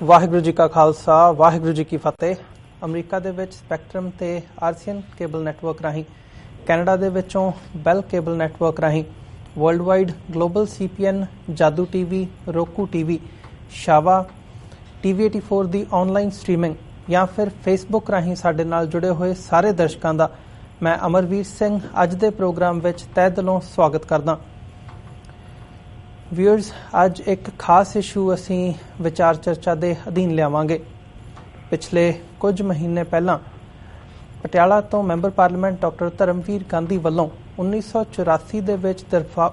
ਵਾਹਿਗੁਰੂ ਜੀ ਕਾ ਖਾਲਸਾ, ਵਾਹਿਗੁਰੂ ਜੀ ਕੀ ਫਤਿਹ। ਅਮਰੀਕਾ ਦੇ ਵਿੱਚ ਸਪੈਕਟਰਮ ਤੇ ਆਰਸੀਐਨ ਕੇਬਲ ਨੈਟਵਰਕ ਰਾਹੀਂ, ਕੈਨੇਡਾ ਦੇ ਵਿੱਚੋਂ ਬੈਲ ਕੇਬਲ ਨੈਟਵਰਕ ਰਾਹੀਂ, ਵਰਲਡ ਵਾਈਡ ਗਲੋਬਲ CPN, ਜਾਦੂ TV, roku TV, ਸ਼ਾਵਾ, TV 84 ਦੀ ਆਨਲਾਈਨ ਸਟ੍ਰੀਮਿੰਗ ਜਾਂ ਫਿਰ ਫੇਸਬੁੱਕ ਰਾਹੀਂ ਸਾਡੇ ਨਾਲ ਜੁੜੇ ਹੋਏ ਸਾਰੇ ਦਰਸ਼ਕਾਂ ਦਾ ਮੈਂ ਅਮਰਵੀਰ ਸਿੰਘ ਅੱਜ ਦੇ ਪ੍ਰੋਗਰਾਮ ਵਿੱਚ ਤਹਿ ਦਿਲੋਂ ਸਵਾਗਤ ਕਰਦਾ। ਵਿਊਅਰਸ, ਅੱਜ ਇੱਕ ਖਾਸ ਇਸ਼ੂ ਅਸੀਂ ਵਿਚਾਰ ਚਰਚਾ ਦੇ ਅਧੀਨ ਲਿਆਵਾਂਗੇ। ਪਿਛਲੇ ਕੁਝ ਮਹੀਨੇ ਪਹਿਲਾਂ ਪਟਿਆਲਾ ਤੋਂ member parliament doctor Dharamvir Gandhi ਵੱਲੋਂ 1984 ਦੇ ਵਿੱਚ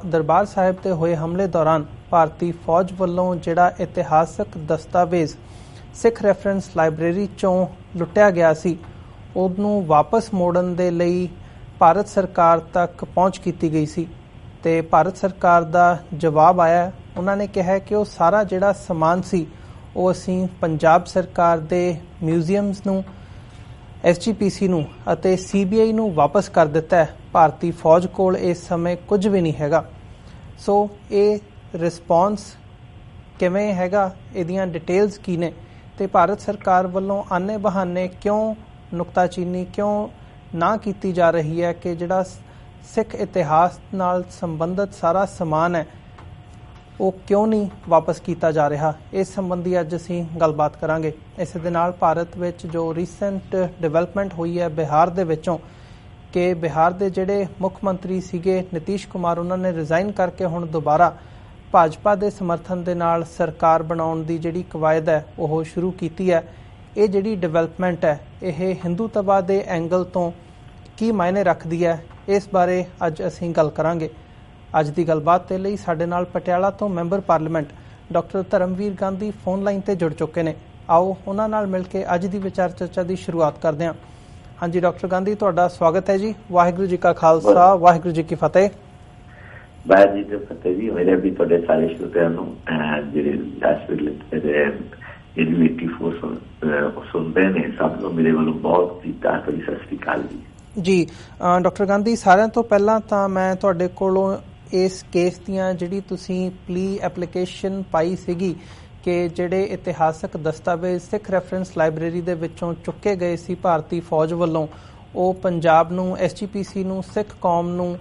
ਦਰਬਾਰ ਸਾਹਿਬ ਤੇ ਹੋਏ ਹਮਲੇ ਦੌਰਾਨ ਭਾਰਤੀ ਫੌਜ ਵੱਲੋਂ ਜਿਹੜਾ ਇਤਿਹਾਸਕ ਦਸਤਾਵੇਜ਼ ਸਿੱਖ ਰੈਫਰੈਂਸ ਲਾਇਬ੍ਰੇਰੀ 'ਚੋਂ ਲੁੱਟਿਆ ਗਿਆ ਸੀ, ਉਹਨੂੰ ਵਾਪਸ ਮੋੜਨ ਦੇ ਲਈ ਭਾਰਤ ਸਰਕਾਰ ਤੱਕ ਪਹੁੰਚ ਕੀਤੀ ਗਈ ਸੀ ਤੇ ਭਾਰਤ ਸਰਕਾਰ ਦਾ ਜਵਾਬ ਆਇਆ। ਉਹਨਾਂ ਨੇ ਕਿਹਾ ਕਿ ਉਹ ਸਾਰਾ ਜਿਹੜਾ ਸਮਾਨ ਸੀ ਉਹ ਅਸੀਂ ਪੰਜਾਬ ਸਰਕਾਰ ਦੇ ਮਿਊਜ਼ੀਅਮਸ ਨੂੰ, SGPC ਨੂੰ ਅਤੇ CBI ਨੂੰ ਵਾਪਸ ਕਰ ਦਿੱਤਾ ਹੈ। ਭਾਰਤੀ ਫੌਜ ਕੋਲ ਇਸ ਸਮੇਂ ਕੁਝ ਵੀ ਨਹੀਂ ਹੈਗਾ। ਸੋ ਇਹ ਰਿਸਪੌਂਸ ਕਿਵੇਂ ਹੈਗਾ, ਇਹਦੀਆਂ ਡਿਟੇਲਸ ਕੀ ਨੇ ਤੇ ਭਾਰਤ ਸਰਕਾਰ ਵੱਲੋਂ ਆਨੇ ਬਹਾਨੇ ਕਿਉਂ ਨੁਕਤਾਚੀਨੀ ਕਿਉਂ ਨਾ ਕੀਤੀ ਜਾ ਰਹੀ ਹੈ ਕਿ ਜਿਹੜਾ ਸਿੱਖ ਇਤਿਹਾਸ ਨਾਲ ਸੰਬੰਧਿਤ ਸਾਰਾ ਸਮਾਨ ਹੈ ਉਹ ਕਿਉਂ ਨਹੀਂ ਵਾਪਸ ਕੀਤਾ ਜਾ ਰਿਹਾ। ਇਸ ਸੰਬੰਧੀ ਅੱਜ ਅਸੀਂ ਗੱਲਬਾਤ ਕਰਾਂਗੇ। ਇਸ ਦੇ ਨਾਲ ਭਾਰਤ ਵਿੱਚ ਜੋ ਰੀਸੈਂਟ ਡਿਵੈਲਪਮੈਂਟ ਹੋਈ ਹੈ ਬਿਹਾਰ ਦੇ ਵਿੱਚੋਂ, ਕਿ ਬਿਹਾਰ ਦੇ ਜਿਹੜੇ ਮੁੱਖ ਮੰਤਰੀ ਸੀਗੇ ਨਿਤੀਸ਼ ਕੁਮਾਰ, ਉਹਨਾਂ ਨੇ ਰਿਜ਼ਾਈਨ ਕਰਕੇ ਹੁਣ ਦੁਬਾਰਾ ਭਾਜਪਾ ਦੇ ਸਮਰਥਨ ਦੇ ਨਾਲ ਸਰਕਾਰ ਬਣਾਉਣ ਦੀ ਜਿਹੜੀ ਕਵਾਇਦ ਹੈ ਉਹ ਸ਼ੁਰੂ ਕੀਤੀ ਹੈ। ਇਹ ਜਿਹੜੀ ਡਿਵੈਲਪਮੈਂਟ ਹੈ ਇਹ ਹਿੰਦੂਤਵਾ ਦੇ ਐਂਗਲ ਤੋਂ ਕੀ ਮਾਇਨੇ ਰੱਖਦੀ ਹੈ, ਇਸ ਬਾਰੇ ਅੱਜ ਅਸੀਂ ਗੱਲ ਕਰਾਂਗੇ। ਅੱਜ ਦੀ ਗੱਲਬਾਤ ਦੇ ਲਈ ਸਾਡੇ ਨਾਲ ਪਟਿਆਲਾ ਤੋਂ member parliament doctor Dharamvir Gandhi phone line ਤੇ ਜੁੜ ਚੁੱਕੇ ਨੇ। ਆਓ ਉਹਨਾਂ ਨਾਲ ਮਿਲ ਕੇ ਅੱਜ ਦੀ ਵਿਚਾਰ ਚਰਚਾ ਦੀ ਸ਼ੁਰੂਆਤ ਕਰਦੇ ਹਾਂ। ਹਾਂਜੀ ਡਾਕਟਰ ਗਾਂਧੀ, ਤੁਹਾਡਾ ਸਵਾਗਤ ਹੈ ਜੀ। ਵਾਹਿਗੁਰੂ ਜੀ ਕਾ ਖਾਲਸਾ, ਵਾਹਿਗੁਰੂ ਜੀ ਕੀ ਫਤਿਹ। ਵਾਹਿਗੁਰੂ ਜੀ ਕੀ ਫਤਿਹ ਜੀ। ਮੇਰੇ ਵੀ ਤੁਹਾਡੇ ਸਾਰੇ ਸਰੋਤਿਆਂ ਨੂੰ ਜਿਹੜੇ ਸੁਣਦੇ ਨੇ ਸਭ ਨੂੰ ਮੇਰੇ ਵੱਲੋਂ ਬਹੁਤ ਹੀ ਸਤਿ ਸ਼੍ਰੀ ਅਕਾਲ ਜੀ। ਜੀ ਡਾਕਟਰ ਗਾਂਧੀ, ਸਾਰਿਆਂ ਤੋਂ ਪਹਿਲਾਂ ਤਾਂ ਮੈਂ ਤੁਹਾਡੇ ਕੋਲੋਂ ਇਸ ਕੇਸ ਦੀਆਂ ਜਿਹੜੀ ਤੁਸੀਂ ਪਲੀ ਐਪਲੀਕੇਸ਼ਨ ਪਾਈ ਸੀਗੀ ਕਿ ਜਿਹੜੇ ਇਤਿਹਾਸਕ ਦਸਤਾਵੇਜ਼ ਸਿੱਖ ਰੈਫਰੈਂਸ ਲਾਇਬ੍ਰੇਰੀ ਦੇ ਵਿੱਚੋਂ ਚੁੱਕੇ ਗਏ ਸੀ ਭਾਰਤੀ ਫੌਜ ਵੱਲੋਂ, ਉਹ ਪੰਜਾਬ ਨੂੰ, SGPC ਨੂੰ, ਸਿੱਖ ਕੌਮ ਨੂੰ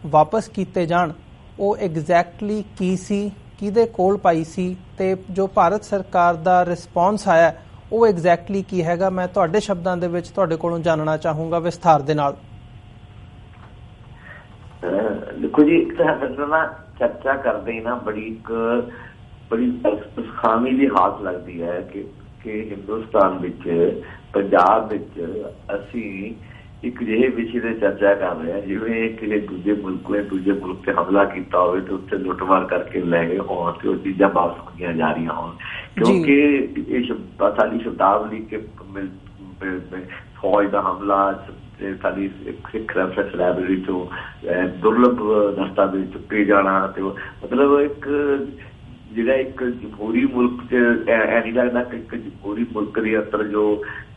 ਵਾਪਸ ਕੀਤੇ ਜਾਣ, ਉਹ ਐਗਜ਼ੈਕਟਲੀ ਕੀ ਸੀ, ਕਿਹਦੇ ਕੋਲ ਪਾਈ ਸੀ ਤੇ ਜੋ ਭਾਰਤ ਸਰਕਾਰ ਦਾ ਰਿਸਪੌਂਸ ਆਇਆ ਉਹ ਐਗਜ਼ੈਕਟਲੀ ਕੀ ਹੈਗਾ, ਮੈਂ ਤੁਹਾਡੇ ਸ਼ਬਦਾਂ ਦੇ ਵਿੱਚ ਤੁਹਾਡੇ ਕੋਲੋਂ ਜਾਣਨਾ ਚਾਹੂੰਗਾ ਵਿਸਥਾਰ ਦੇ ਨਾਲ। ਦੇਖੋ ਜੀ, ਚਰਚਾ ਕਰਦੇ ਹੀ ਨਾ ਬੜੀ ਖਾਮੀ ਦੀ ਹਾਲਤ ਲੱਗਦੀ ਹੈ ਕਿ ਹਿੰਦੁਸਤਾਨ ਵਿੱਚ, ਪੰਜਾਬ ਵਿੱਚ ਅਸੀਂ ਇੱਕ ਜਿਹੇ ਵਿਸ਼ੇ ਤੇ ਚਰਚਾ ਕਰ ਰਹੇ ਹਾਂ ਜਿਵੇਂ ਕਿਸੇ ਦੂਜੇ ਮੁਲਕ ਤੇ ਹਮਲਾ ਕੀਤਾ ਹੋਵੇ ਤੇ ਉੱਥੇ ਲੁੱਟਮਾਰ ਕਰਕੇ ਲੈ ਗਏ ਹੋਣ ਤੇ ਉਹ ਚੀਜ਼ਾਂ ਵਾਪਸ ਮੰਗੀਆਂ ਜਾ ਰਹੀਆਂ ਹੋਣ, ਕਿਉਂਕਿ ਇਹ ਸਾਡੀ ਸ਼ਬਦਾਵਲੀ ਕੇ ਫੌਜ ਦਾ ਹਮਲਾ, ਸਾਡੀ ਸਿੱਖ ਰੈਫਰੈਂਸ ਲਾਇਬ੍ਰੇਰੀ ਤੋਂ ਦੁਰਲਭ ਦਸਤਾਵੇਜ਼ ਚੁੱਕੇ ਜਾਣਾ, ਤੇ ਮਤਲਬ ਇੱਕ ਜਿਹੜਾ ਇੱਕ ਜਮਹੂਰੀ ਮੁਲਕ 'ਚ ਨਹੀਂ ਲੱਗਦਾ ਕਿ ਇੱਕ ਜਮਹੂਰੀ ਮੁਲਕ ਦੇ ਅੰਦਰ ਜੋ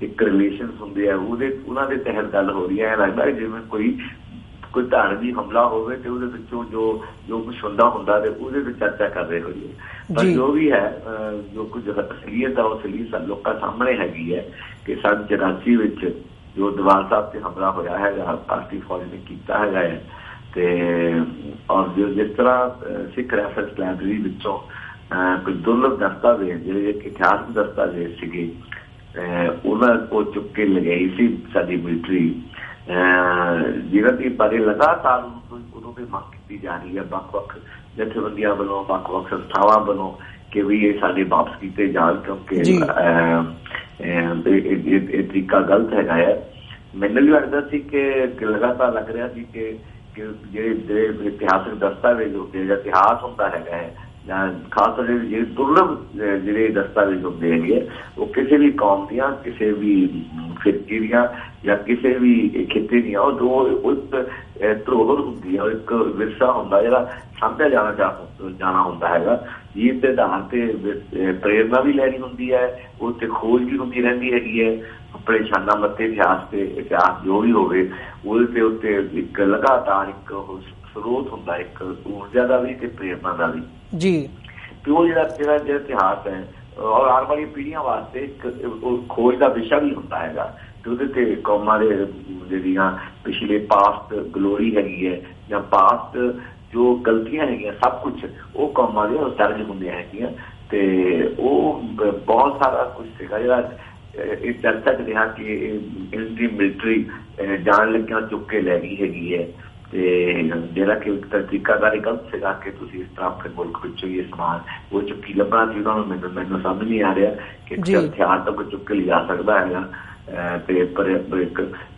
ਇੱਕ ਰਿਲੇਸ਼ਨ ਹੁੰਦੇ ਆ ਉਹਨਾਂ ਦੇ ਤਹਿਤ ਗੱਲ ਹੋ ਰਹੀ ਹੈ। ਲੱਗਦਾ ਜਿਵੇਂ ਕੋਈ ਧਾਰਮਿਕ ਹਮਲਾ ਹੋਵੇ ਤੇ ਉਹਦੇ ਵਿੱਚੋਂ ਜੋ ਕੁਛ ਹੁੰਦਾ ਤੇ ਉਹਦੇ ਤੇ ਚਰਚਾ ਕਰ ਰਹੇ ਹੋਈਏ। ਪਰ ਜੋ ਵੀ ਹੈ, ਜੋ ਕੁਝ ਅਸਲੀਅਤ ਆ ਉਹ ਅਸਲੀਅਤ ਲੋਕਾਂ ਸਾਹਮਣੇ ਹੈਗੀ ਹੈ ਕਿ ਸੰਨ 84 ਵਿੱਚ ਜੋ ਦੀਵਾਨ ਸਾਹਿਬ ਤੇ ਹਮਲਾ ਹੋਇਆ ਹੈਗਾ, ਭਾਰਤੀ ਫੌਜ ਨੇ ਕੀਤਾ ਹੈਗਾ ਹੈ, ਤੇ ਔਰ ਜਿਸ ਤਰ੍ਹਾਂ ਸਿੱਖ ਰੈਫਰੈਂਸ ਲਾਇਬ੍ਰੇਰੀ ਵਿੱਚੋਂ ਕੋਈ ਦੁਰਲਭ ਦਸਤਾਵੇਜ਼ ਜਿਹੜੇ ਇਤਿਹਾਸਕ ਦਸਤਾਵੇਜ਼ ਸੀਗੇ ਉਹਨਾਂ ਉਹ ਚੁੱਕ ਕੇ ਲਗਾਈ ਸੀ ਸਾਡੀ ਮਿਲਟਰੀ, ਜਿਹਨਾਂ ਦੇ ਬਾਰੇ ਲਗਾਤਾਰ ਉਦੋਂ ਦੀ ਮੰਗ ਕੀਤੀ ਜਾ ਰਹੀ ਹੈ ਵੱਖ-ਵੱਖ ਜਥੇਬੰਦੀਆਂ ਵੱਲੋਂ, ਵੱਖ-ਵੱਖ ਸੰਸਥਾਵਾਂ ਵੱਲੋਂ ਕਿ ਵੀ ਇਹ ਸਾਡੇ ਵਾਪਸ ਕੀਤੇ ਜਾਣ, ਕਿਉਂਕਿ ਇਹ ਤਰੀਕਾ ਗਲਤ ਹੈਗਾ ਹੈ। ਮੈਨੂੰ ਵੀ ਲੱਗਦਾ ਸੀ ਕਿ ਲਗਾਤਾਰ ਲੱਗ ਰਿਹਾ ਸੀ ਕਿ ਜਿਹੜੇ ਇਤਿਹਾਸਕ ਦਸਤਾਵੇਜ਼ ਹੁੰਦੇ ਜਾਂ ਇਤਿਹਾਸ ਹੁੰਦਾ ਹੈਗਾ ਹੈ, ਜਾਂ ਖਾਸ ਤੌਰ ਤੇ ਜਿਹੜੇ ਦੁਰਲਭ ਜਿਹੜੇ ਦਸਤਾਵੇਜ਼ ਹੁੰਦੇ ਹੈਗੇ ਉਹ ਕਿਸੇ ਵੀ ਕੌਮ ਦੀਆਂ, ਕਿਸੇ ਵੀ ਫਿਰਕੀ ਦੀਆਂ ਜਾਂ ਕਿਸੇ ਵੀ ਖਿੱਤੇ ਦੀਆਂ ਉਹ ਧਰੋਹਰ ਹੁੰਦੀ ਹੈ, ਇੱਕ ਵਿਰਸਾ ਹੁੰਦਾ ਜਿਹੜਾ ਸਾਂਭਿਆ ਜਾਣਾ ਹੁੰਦਾ ਹੈਗਾ, ਜਿਹਦੇ ਆਧਾਰ ਤੇ ਪ੍ਰੇਰਨਾ ਵੀ ਲੈਣੀ ਹੁੰਦੀ ਹੈ, ਉਹ ਤੇ ਖੋਜ ਵੀ ਹੁੰਦੀ ਰਹਿੰਦੀ ਹੈਗੀ ਹੈ। ਆਪਣੇ ਸ਼ਾਨਾ ਮੱਤੇ ਇਤਿਹਾਸ ਜੋ ਵੀ ਹੋਵੇ ਉਹਦੇ ਉੱਤੇ ਇੱਕ ਲਗਾਤਾਰ ਇੱਕ ਸਰੋਤ ਹੁੰਦਾ, ਇੱਕ ਊਰਜਾ ਦਾ ਵੀ ਤੇ ਪ੍ਰੇਰਨਾ ਦਾ ਵੀ ਜੀ। ਤੇ ਉਹ ਜਿਹੜਾ ਇਤਿਹਾਸ ਹੈ ਔਰ ਆਉਣ ਵਾਲੀਆਂ ਪੀੜ੍ਹੀਆਂ ਵਾਸਤੇ ਇੱਕ ਖੋਜ ਦਾ ਵਿਸ਼ਾ ਵੀ ਹੁੰਦਾ ਹੈਗਾ। ਤੇ ਉਹਦੇ ਤੇ ਕੌਮਾਂ ਦੇ ਜਿਹੜੀਆਂ ਪਿਛਲੇ ਪਾਸਟ ਗਲੋਰੀ ਹੈਗੀ ਹੈ ਜਾਂ ਪਾਸਟ ਜੋ ਗਲਤੀਆਂ ਹੈਗੀਆਂ ਸਭ ਕੁਛ ਉਹ ਕੌਮਾਂ ਦੀਆਂ ਦਰਜ ਹੁੰਦੀਆਂ ਹੈਗੀਆਂ। ਤੇ ਉਹ ਬਹੁਤ ਸਾਰਾ ਕੁਛ ਸੀਗਾ ਜਿਹੜਾ ਇਹ ਚਰਚਾ ਚ ਰਿਹਾ ਕਿ ਇੰਡੀ ਮਿਲਟਰੀ ਜਾਣ ਲੱਗਿਆਂ ਚੁੱਕ ਕੇ ਲੈ ਗਈ ਹੈਗੀ ਹੈ। ਤੇ ਜਿਹੜਾ ਕਿ ਤਰੀਕਾਕਾਰ ਗਲਤ ਸੀਗਾ ਕਿ ਤੁਸੀਂ ਇਸ ਤਰ੍ਹਾਂ ਆਪਣੇ ਮੁਲਕ ਵਿੱਚੋਂ ਇਹ ਸਮਾਨ ਉਹ ਚੁੱਕੀ ਲੱਭਣਾ ਸੀ, ਉਹਨਾਂ ਨੂੰ ਮੈਨੂੰ ਸਮਝ ਨਹੀਂ ਆ ਰਿਹਾ ਕਿ ਹਥਿਆਰ ਤਾਂ ਕੋਈ ਚੁੱਕ ਕੇ ਲਿਜਾ ਸਕਦਾ ਹੈਗਾ। ਤੇ ਪਰ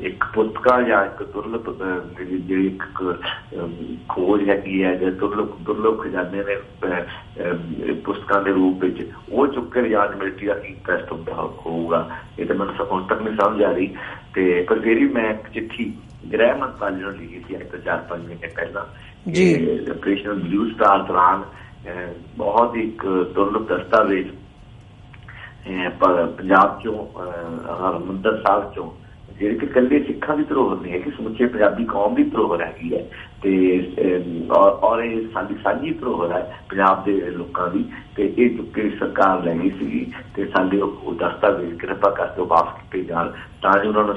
ਇੱਕ ਪੁਸਤਕਾਂ ਜਾਂ ਇੱਕ ਦੁਰਲਭ ਜਿਹੜੀ ਇੱਕ ਖੋਜ ਹੈਗੀ ਹੈ ਜਾਂ ਦੁਰਲਭ ਖਜ਼ਾਨੇ ਨੇ ਪੁਸਤਕਾਂ ਦੇ ਰੂਪ ਵਿੱਚ ਉਹ ਚੁੱਕ ਕੇ ਲਿਜਾਣ ਮਿਲਟਰੀ ਦਾ ਕੀ ਇੰਟਰਸਟ ਹੁੰਦਾ ਹੋਊਗਾ, ਇਹ ਤਾਂ ਮੈਨੂੰ ਹੁਣ ਤੱਕ ਨਹੀਂ ਸਮਝ ਆ ਰਹੀ। ਤੇ ਪਰ ਫਿਰ ਵੀ ਮੈਂ ਇੱਕ ਚਿੱਠੀ ਗ੍ਰਹਿ ਮੰਤਰਾਲੇ ਨੂੰ ਲਿਖੀ ਸੀ ਅੱਜ ਤੋਂ 4-5 ਮਹੀਨੇ ਪਹਿਲਾਂ ਕਿ ਆਪਰੇਸ਼ਨ ਬਲੂ ਸਟਾਰ ਦੌਰਾਨ ਬਹੁਤ ਹੀ ਇੱਕ ਦੁਰਲਭ ਦਸਤਾਵੇਜ਼ ਪੰਜਾਬ ਚੋਂ ਹਰਿਮੰਦਰ ਸਾਹਿਬ ਚੋਂ ਜਿਹੜੀ ਕਿ ਇਕੱਲੇ ਸਿੱਖਾਂ ਦੀ ਧਰੋਹਰ ਨਹੀਂ ਹੈ ਕਿ ਸਮੁੱਚੇ ਪੰਜਾਬੀ ਕੌਮ ਦੀ ਧਰੋਹਰ ਹੈਗੀ ਹੈ ਤੇ ਔਰ ਇਹ ਸਾਡੀ ਸਾਂਝੀ ਧਰੋਹਰ ਹੈ ਪੰਜਾਬ ਦੇ ਲੋਕਾਂ ਦੀ। ਤੇ ਇਹ ਚੁੱਕ ਕੇ ਸਰਕਾਰ ਲੈ ਗਈ ਸੀਗੀ ਤੇ ਸਾਡੇ ਉਹ ਦਸਤਾਵੇਜ਼ ਕਿਰਪਾ ਕਰਕੇ ਵਾਪਸ ਕੀਤੇ ਜਾਣ ਤਾਂ ਜੋ ਉਹਨਾਂ ਨੂੰ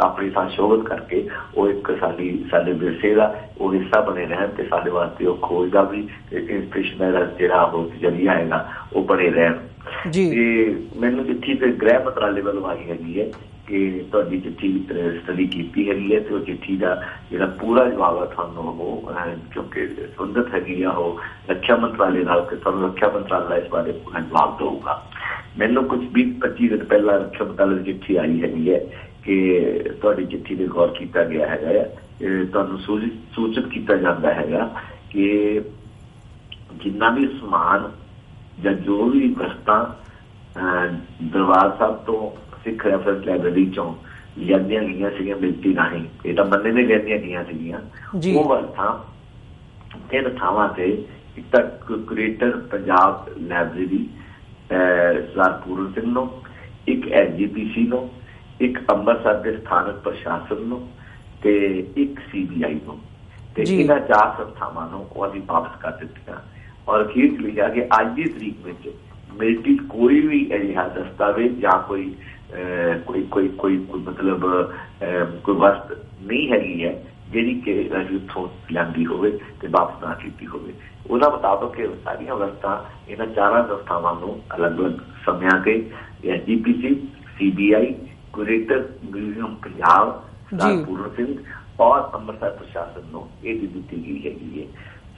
ਆਪਣੀ ਥਾਂ ਸ਼ੋਭਤ ਕਰਕੇ ਉਹ ਇੱਕ ਸਾਡੇ ਵਿਰਸੇ ਦਾ ਉਹ ਹਿੱਸਾ ਬਣੇ ਰਹਿਣ ਤੇ ਸਾਡੇ ਵਾਸਤੇ ਉਹ ਖੋਜ ਦਾ ਵੀ ਇੰਸਪੀਰੇਸ਼ਨ ਦਾ ਜਿਹੜਾ ਉਹ ਜ਼ਰੀਆ ਹੈਗਾ ਉਹ ਬਣੇ ਰਹਿਣ। ਤੇ ਮੈਨੂੰ ਚਿੱਠੀ ਤੇ ਗ੍ਰਹਿ ਮੰਤਰਾਲੇ ਵੱਲੋਂ ਆਈ ਹੈਗੀ ਹੈ ਕਿ ਤੁਹਾਡੀ ਚਿੱਠੀ ਸਟੱਡੀ ਕੀਤੀ ਹੈਗੀ ਹੈ ਤੇ ਉਹ ਚਿੱਠੀ ਦਾ ਜਿਹੜਾ ਪੂਰਾ ਜਵਾਬ ਹੈ ਤੁਹਾਨੂੰ ਉਹ ਕਿਉਂਕਿ ਸੰਬੰਧਿਤ ਹੈਗੀ ਆ ਉਹ ਰੱਖਿਆ ਮੰਤਰਾਲੇ ਨਾਲ ਕਿ ਤੁਹਾਨੂੰ ਰੱਖਿਆ ਮੰਤਰਾਲਾ ਇਸ ਬਾਰੇ ਪੂਰਾ ਜਵਾਬ ਦੇਊਗਾ। ਮੈਨੂੰ ਕੁਝ 20-25 ਦਿਨ ਪਹਿਲਾਂ ਰੱਖਿਆ ਮੰਤਰਾਲੇ ਦੀ ਚਿੱਠੀ ਆਈ ਹੈਗੀ ਹੈ ਕਿ ਤੁਹਾਡੀ ਚਿੱਠੀ ਤੇ ਗੌਰ ਕੀਤਾ ਗਿਆ ਹੈਗਾ, ਤੁਹਾਨੂੰ ਸੂਚਿਤ ਕੀਤਾ ਜਾਂਦਾ ਹੈਗਾ ਕਿ ਜਿੰਨਾ ਵੀ ਸਮਾਨ ਜਾਂ ਜੋ ਵੀ ਵਸਤਾਂ ਦਰਬਾਰ ਸਾਹਿਬ ਤੋਂ ਸਿੱਖ ਰੈਫਰੈਂਸ ਲਾਇਬ੍ਰੇਰੀ ਚੋਂ ਲਿਆਂਦੀਆਂ ਗਈਆਂ ਸੀਗੀਆਂ ਮਿਲਟੀ ਰਾਹੀਂ, ਇਹ ਤਾਂ ਬੰਦੇ ਨੇ ਲਿਆਂਦੀਆਂ ਗਈਆਂ ਸੀਗੀਆਂ, ਉਹ ਵਸਤਾਂ 3 ਥਾਵਾਂ ਤੇ ਇੱਕ ਤਾਂ ਕੁਰੇਟਰ ਪੰਜਾਬ ਲਾਇਬ੍ਰੇਰੀ ਸਰਦਾਰ ਪੂਰਨ ਸਿੰਘ ਨੂੰ, ਇੱਕ SGPC ਨੂੰ, ਇੱਕ ਅੰਮ੍ਰਿਤਸਰ ਦੇ ਸਥਾਨਕ ਪ੍ਰਸ਼ਾਸਨ ਨੂੰ ਤੇ ਇੱਕ CBI ਨੂੰ। ਤੇ ਇਹਨਾਂ 4 ਸੰਸਥਾਵਾਂ ਨੂੰ ਉਹ ਅਸੀਂ ਵਾਪਸ ਕਰ ਦਿੱਤੀਆਂ ਔਰ ਅਖੀਰ ਚ ਲਿਖਿਆ ਕਿ ਅੱਜ ਦੀ ਤਰੀਕ ਵਿੱਚ ਮਿਲਟੀ ਕੋਈ ਵੀ ਅਜਿਹਾ ਦਸਤਾਵੇਜ਼ ਜਾਂ ਕੋਈ ਮਤਲਬ ਕੋਈ ਵਸਤ ਨਹੀਂ ਹੈਗੀ ਹੈ ਜਿਹੜੀ ਕਿ ਅਸੀਂ ਉੱਥੋਂ ਲਿਆਂਦੀ ਹੋਵੇ ਤੇ ਵਾਪਸ ਨਾ ਕੀਤੀ ਹੋਵੇ। ਉਹਦਾ ਮੁਤਾਬਕ ਇਹ ਸਾਰੀਆਂ ਵਸਤਾਂ ਇਹਨਾਂ 4 ਸੰਸਥਾਵਾਂ ਨੂੰ ਅਲੱਗ-ਅਲੱਗ ਸਮਿਆਂ ਤੇ SGPC, CBI, ਕੁਰੇਟਰ ਮਿਊਜ਼ੀਅਮ ਪੰਜਾਬ, ਸਰਦਾਰ ਪੂਰਨ ਸਿੰਘ ਔਰ ਅੰਮ੍ਰਿਤਸਰ ਪ੍ਰਸ਼ਾਸਨ ਨੂੰ ਇਹ ਦਿੱਤੀ ਗਈ ਹੈਗੀ ਹੈ।